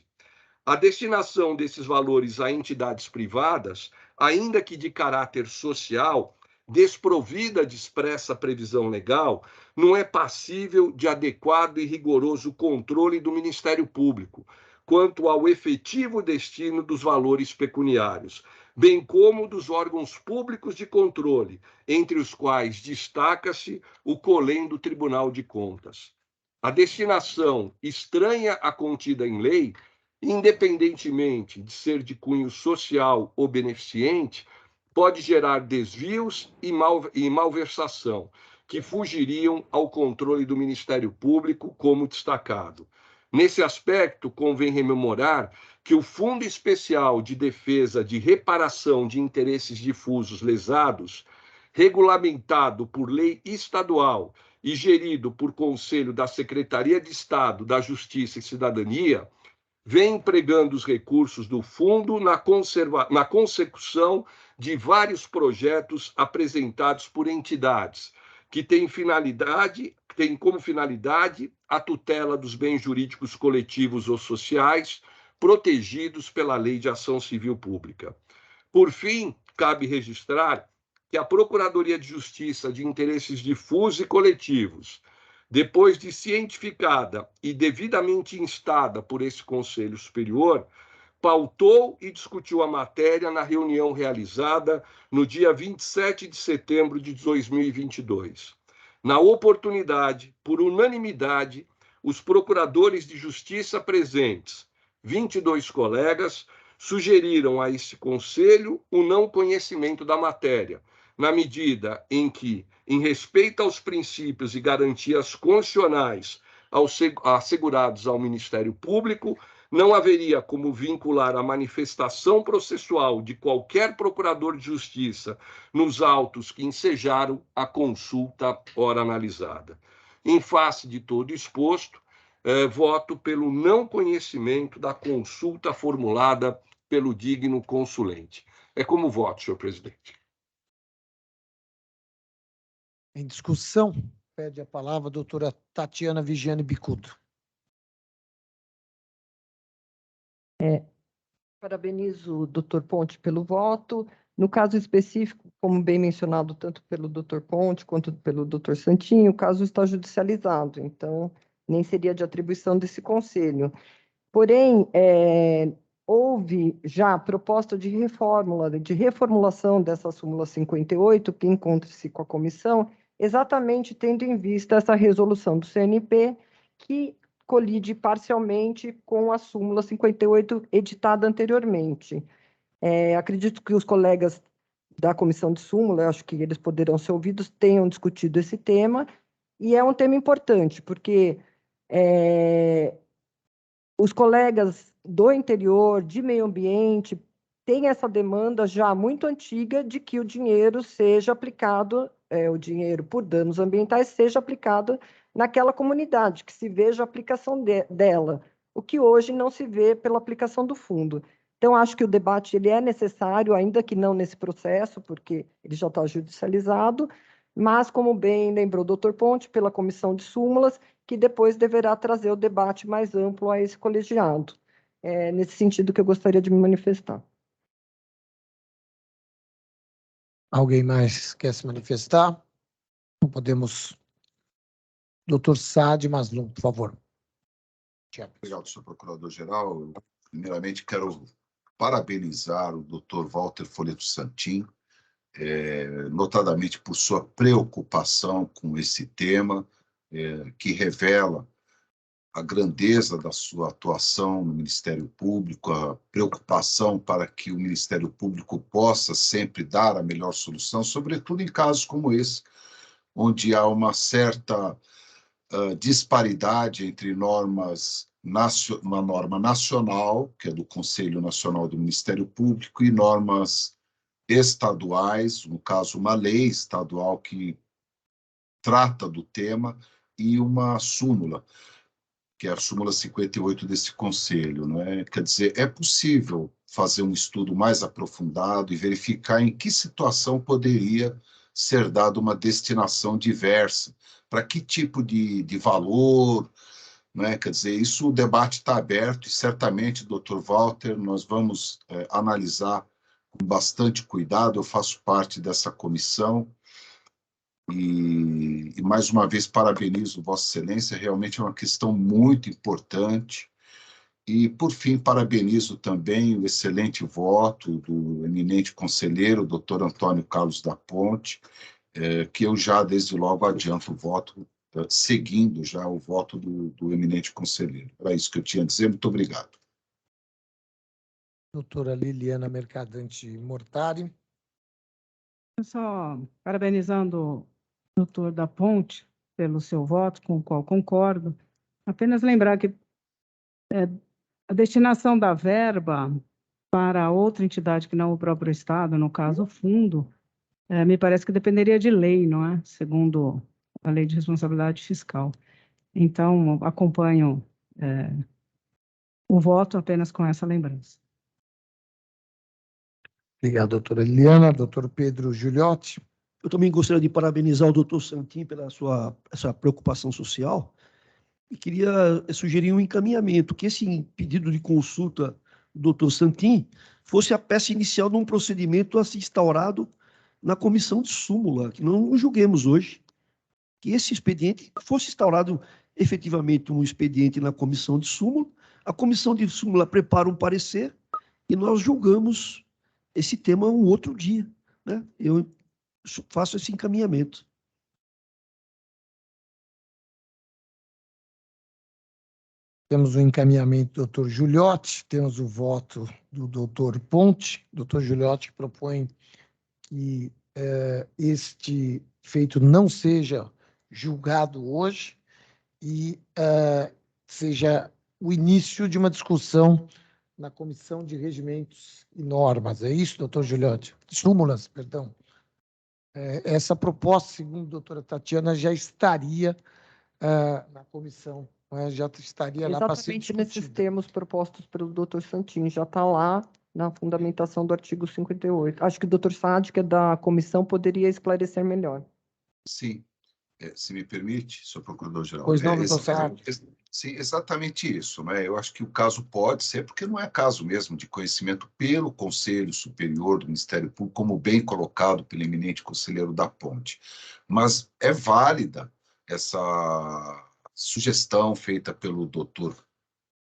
A destinação desses valores a entidades privadas, ainda que de caráter social, desprovida de expressa previsão legal, não é passível de adequado e rigoroso controle do Ministério Público quanto ao efetivo destino dos valores pecuniários, bem como dos órgãos públicos de controle, entre os quais destaca-se o COLEM do Tribunal de Contas. A destinação estranha à contida em lei, independentemente de ser de cunho social ou beneficente, pode gerar desvios e malversação, que fugiriam ao controle do Ministério Público, como destacado. Nesse aspecto, convém rememorar que o Fundo Especial de Defesa de Reparação de Interesses Difusos Lesados, regulamentado por lei estadual e gerido por Conselho da Secretaria de Estado da Justiça e Cidadania, vem empregando os recursos do fundo na consecução de vários projetos apresentados por entidades que têm como finalidade a tutela dos bens jurídicos coletivos ou sociais protegidos pela Lei de Ação Civil Pública. Por fim, cabe registrar que a Procuradoria de Justiça de Interesses Difusos e Coletivos, depois de cientificada e devidamente instada por esse Conselho Superior, pautou e discutiu a matéria na reunião realizada no dia 27 de setembro de 2022. Na oportunidade, por unanimidade, os procuradores de justiça presentes, 22 colegas, sugeriram a esse Conselho o não conhecimento da matéria, na medida em que, em respeito aos princípios e garantias constitucionais assegurados ao Ministério Público, não haveria como vincular a manifestação processual de qualquer procurador de justiça nos autos que ensejaram a consulta ora analisada. Em face de todo exposto, voto pelo não conhecimento da consulta formulada pelo digno consulente. É como voto, senhor presidente. Em discussão, pede a palavra a doutora Tatiana Vigiane Bicudo. Parabenizo o doutor Ponte pelo voto. No caso específico, como bem mencionado tanto pelo doutor Ponte quanto pelo doutor Santinho, o caso está judicializado, então nem seria de atribuição desse conselho. Porém, houve já proposta de reformulação dessa súmula 58, que encontra-se com a comissão, exatamente tendo em vista essa resolução do CNP, que colide parcialmente com a súmula 58 editada anteriormente. Acredito que os colegas da comissão de súmula, eu acho que eles poderão ser ouvidos, tenham discutido esse tema, e é um tema importante, porque os colegas do interior, de meio ambiente, têm essa demanda já muito antiga de que o dinheiro seja aplicado, o dinheiro por danos ambientais seja aplicado naquela comunidade, que se veja a aplicação dela, o que hoje não se vê pela aplicação do fundo. Então, acho que o debate ele é necessário, ainda que não nesse processo, porque ele já está judicializado, mas, como bem lembrou o doutor Ponte, pela comissão de súmulas, que depois deverá trazer o debate mais amplo a esse colegiado. É nesse sentido que eu gostaria de me manifestar. Alguém mais quer se manifestar? Não podemos. Doutor Saad Maslum, por favor. Obrigado, senhor procurador-geral. Primeiramente, quero parabenizar o doutor Walter Folheto Santin, notadamente por sua preocupação com esse tema, que revela a grandeza da sua atuação no Ministério Público, a preocupação para que o Ministério Público possa sempre dar a melhor solução, sobretudo em casos como esse, onde há uma certa disparidade entre uma norma nacional, que é do Conselho Nacional do Ministério Público, e normas estaduais, no caso, uma lei estadual que trata do tema, e uma súmula, que é a súmula 58 desse Conselho, não é? Quer dizer, é possível fazer um estudo mais aprofundado e verificar em que situação poderia ser dada uma destinação diversa, para que tipo de valor, não é? Quer dizer, isso, o debate está aberto e certamente, doutor Walter, nós vamos analisar com bastante cuidado. Eu faço parte dessa comissão e mais uma vez parabenizo Vossa Excelência, realmente é uma questão muito importante. E, por fim, parabenizo também o excelente voto do eminente conselheiro, doutor Antônio Carlos da Ponte, que eu já, desde logo, adianto o voto, seguindo já o voto do eminente conselheiro. Era isso que eu tinha a dizer. Muito obrigado. Doutora Liliana Mercadante Mortari. Só parabenizando o doutor da Ponte pelo seu voto, com o qual concordo. Apenas lembrar que a destinação da verba para outra entidade que não o próprio Estado, no caso o fundo, me parece que dependeria de lei, não é? Segundo a Lei de Responsabilidade Fiscal. Então, acompanho o voto apenas com essa lembrança. Obrigado, doutora Liliana. Doutor Pedro Giuliotti. Eu também gostaria de parabenizar o doutor Santin pela essa preocupação social e queria sugerir um encaminhamento, que esse pedido de consulta do doutor Santin fosse a peça inicial de um procedimento a ser instaurado na comissão de súmula, que não julguemos hoje, que esse expediente fosse instaurado efetivamente um expediente na comissão de súmula, a comissão de súmula prepara um parecer e nós julgamos esse tema um outro dia, né? Eu faço esse encaminhamento. Temos o encaminhamento do doutor Giuliotti, temos o voto do doutor Ponte. O doutor Giuliotti propõe que este feito não seja julgado hoje e seja o início de uma discussão na Comissão de Regimentos e Normas. É isso, doutor Giuliotti? Súmulas, perdão. Essa proposta, segundo a doutora Tatiana, já estaria na comissão, já estaria lá para ser discutida. Exatamente nesses termos propostos pelo doutor Santin, já está lá na fundamentação do artigo 58. Acho que o doutor Saad, que é da comissão, poderia esclarecer melhor. Sim, se me permite, senhor Procurador-Geral. Pois não, doutor Saad. Sim, exatamente isso, né? Eu acho que o caso pode ser, porque não é caso mesmo de conhecimento pelo Conselho Superior do Ministério Público, como bem colocado pelo eminente conselheiro da Ponte. Mas é válida essa sugestão feita pelo doutor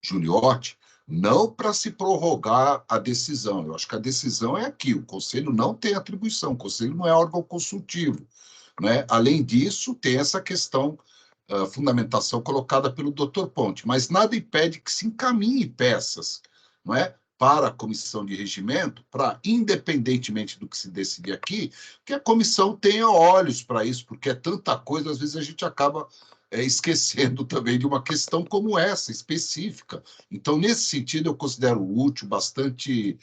Giuliotti, não para se prorrogar a decisão. Eu acho que a decisão é aqui, o Conselho não tem atribuição, o Conselho não é órgão consultivo, né? Além disso, tem essa questão, fundamentação colocada pelo doutor Ponte, mas nada impede que se encaminhe peças, não é, para a comissão de regimento, para, independentemente do que se decidir aqui, que a comissão tenha olhos para isso, porque é tanta coisa, às vezes a gente acaba esquecendo também de uma questão como essa, específica. Então, nesse sentido, eu considero útil, bastante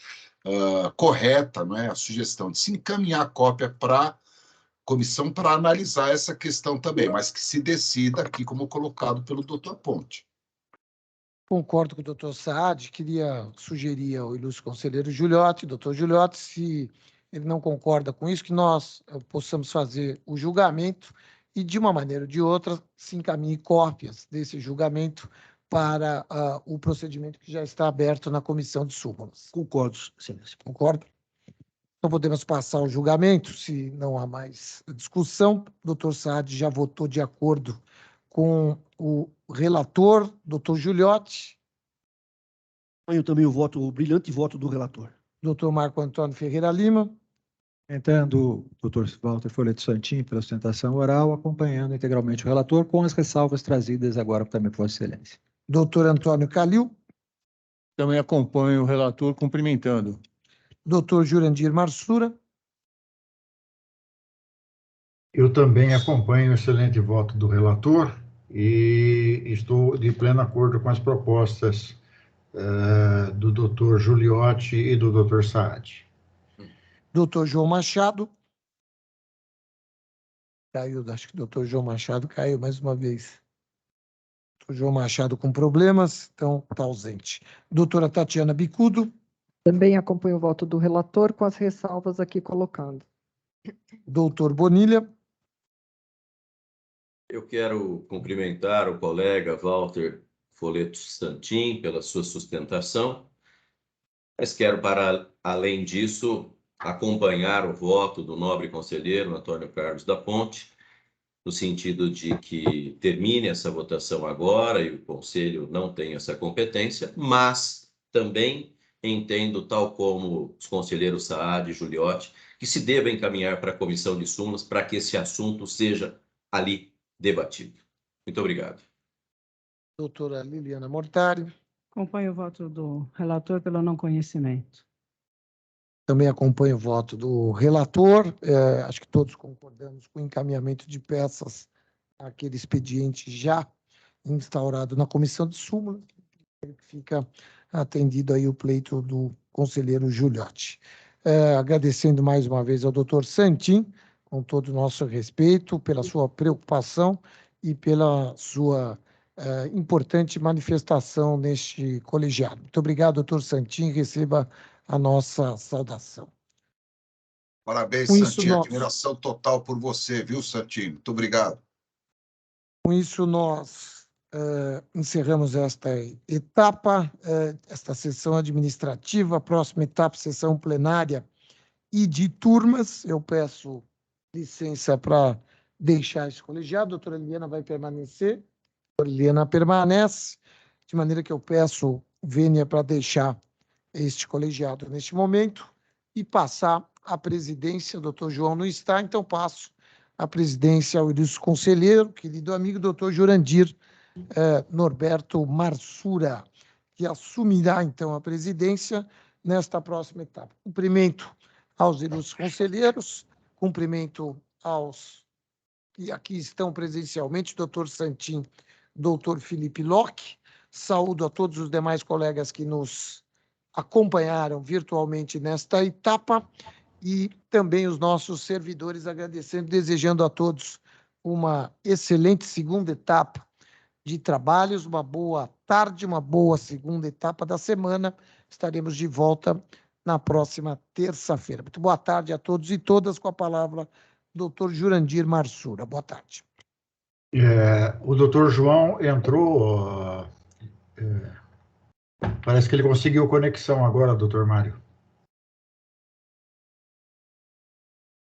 correta, não é, a sugestão de se encaminhar a cópia para comissão para analisar essa questão também, mas que se decida aqui, como colocado pelo doutor Ponte. Concordo com o doutor Saad, queria sugerir ao ilustre conselheiro Giuliotti, doutor Giuliotti, se ele não concorda com isso, que nós possamos fazer o julgamento e, de uma maneira ou de outra, se encaminhe cópias desse julgamento para o procedimento que já está aberto na comissão de súmulas. Concordo, excelência. Concorda? Então, podemos passar ao julgamento, se não há mais discussão. O doutor Saad já votou de acordo com o relator, doutor Giuliotti. Eu também o brilhante voto do relator. Doutor Marco Antônio Ferreira Lima. Entrando o doutor Walter Folha de Santin pela sustentação oral, acompanhando integralmente o relator, com as ressalvas trazidas agora também por Vossa Excelência. Doutor Antônio Calil. Também acompanho o relator, cumprimentando. Doutor Jurandir Marsura. Eu também acompanho o excelente voto do relator e estou de pleno acordo com as propostas do doutor Giuliotti e do doutor Saad. Doutor João Machado. Caiu, acho que o doutor João Machado caiu mais uma vez. Doutor João Machado com problemas, então está ausente. Doutora Tatiana Bicudo. Também acompanho o voto do relator com as ressalvas aqui colocando. Doutor Bonilha. Eu quero cumprimentar o colega Walter Folha Santin pela sua sustentação, mas quero, para além disso, acompanhar o voto do nobre conselheiro Antônio Carlos da Ponte, no sentido de que termine essa votação agora e o Conselho não tem essa competência, mas também entendo, tal como os conselheiros Saad e Giuliotti, que se deva encaminhar para a comissão de súmulas para que esse assunto seja ali debatido. Muito obrigado. Doutora Liliana Mortari. Acompanho o voto do relator pelo não conhecimento. Também acompanho o voto do relator. Acho que todos concordamos com o encaminhamento de peças àquele expediente já instaurado na comissão de súmula, que fica atendido aí o pleito do conselheiro Giuliotti. Agradecendo mais uma vez ao doutor Santin, com todo o nosso respeito, pela sua preocupação e pela sua importante manifestação neste colegiado. Muito obrigado, doutor Santin, receba a nossa saudação. Parabéns, Santin, admiração total por você, viu, Santin? Muito obrigado. Com isso, nós encerramos esta etapa, esta sessão administrativa. A próxima etapa, sessão plenária e de turmas. Eu peço licença para deixar esse colegiado. A doutora Liliana vai permanecer. A doutora Liliana permanece, de maneira que eu peço vênia para deixar este colegiado neste momento e passar a presidência. O doutor João não está, então passo a presidência ao ilustre conselheiro, querido amigo, doutor Jurandir Norberto Marsura, que assumirá, então, a presidência nesta próxima etapa. Cumprimento aos ilustres conselheiros, Cumprimento aos que aqui estão presencialmente, doutor Santin, doutor Felipe Locke. Saúdo a todos os demais colegas que nos acompanharam virtualmente nesta etapa e também os nossos servidores, agradecendo, desejando a todos uma excelente segunda etapa de trabalhos, uma boa tarde, uma boa segunda etapa da semana. Estaremos de volta na próxima terça-feira. Muito boa tarde a todos e todas, com a palavra doutor Jurandir Marsura. Boa tarde. O doutor João entrou, parece que ele conseguiu conexão agora, doutor Mário.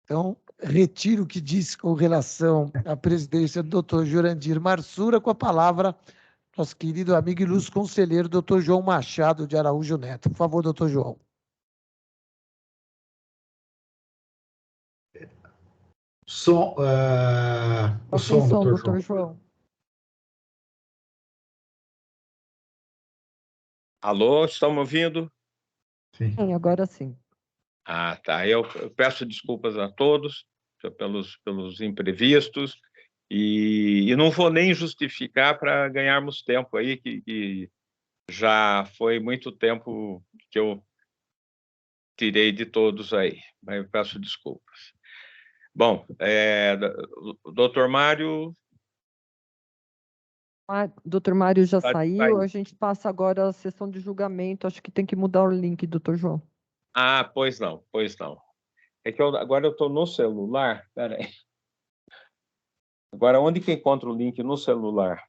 Então, retiro o que disse com relação à presidência do doutor Jurandir Marsura, com a palavra nosso querido amigo e ilustre conselheiro, doutor João Machado de Araújo Neto. Por favor, doutor João. O som, doutor João. Alô, estão me ouvindo? Sim. Sim, agora sim. Ah, tá. Eu peço desculpas a todos pelos imprevistos e não vou nem justificar para ganharmos tempo aí, que já foi muito tempo que eu tirei de todos aí, mas eu peço desculpas. Bom, doutor Mário... Doutor Mário já saiu, a gente passa agora a sessão de julgamento, acho que tem que mudar o link, doutor João. Ah, pois não. É que agora eu estou no celular, peraí. Agora, onde que encontra o link no celular?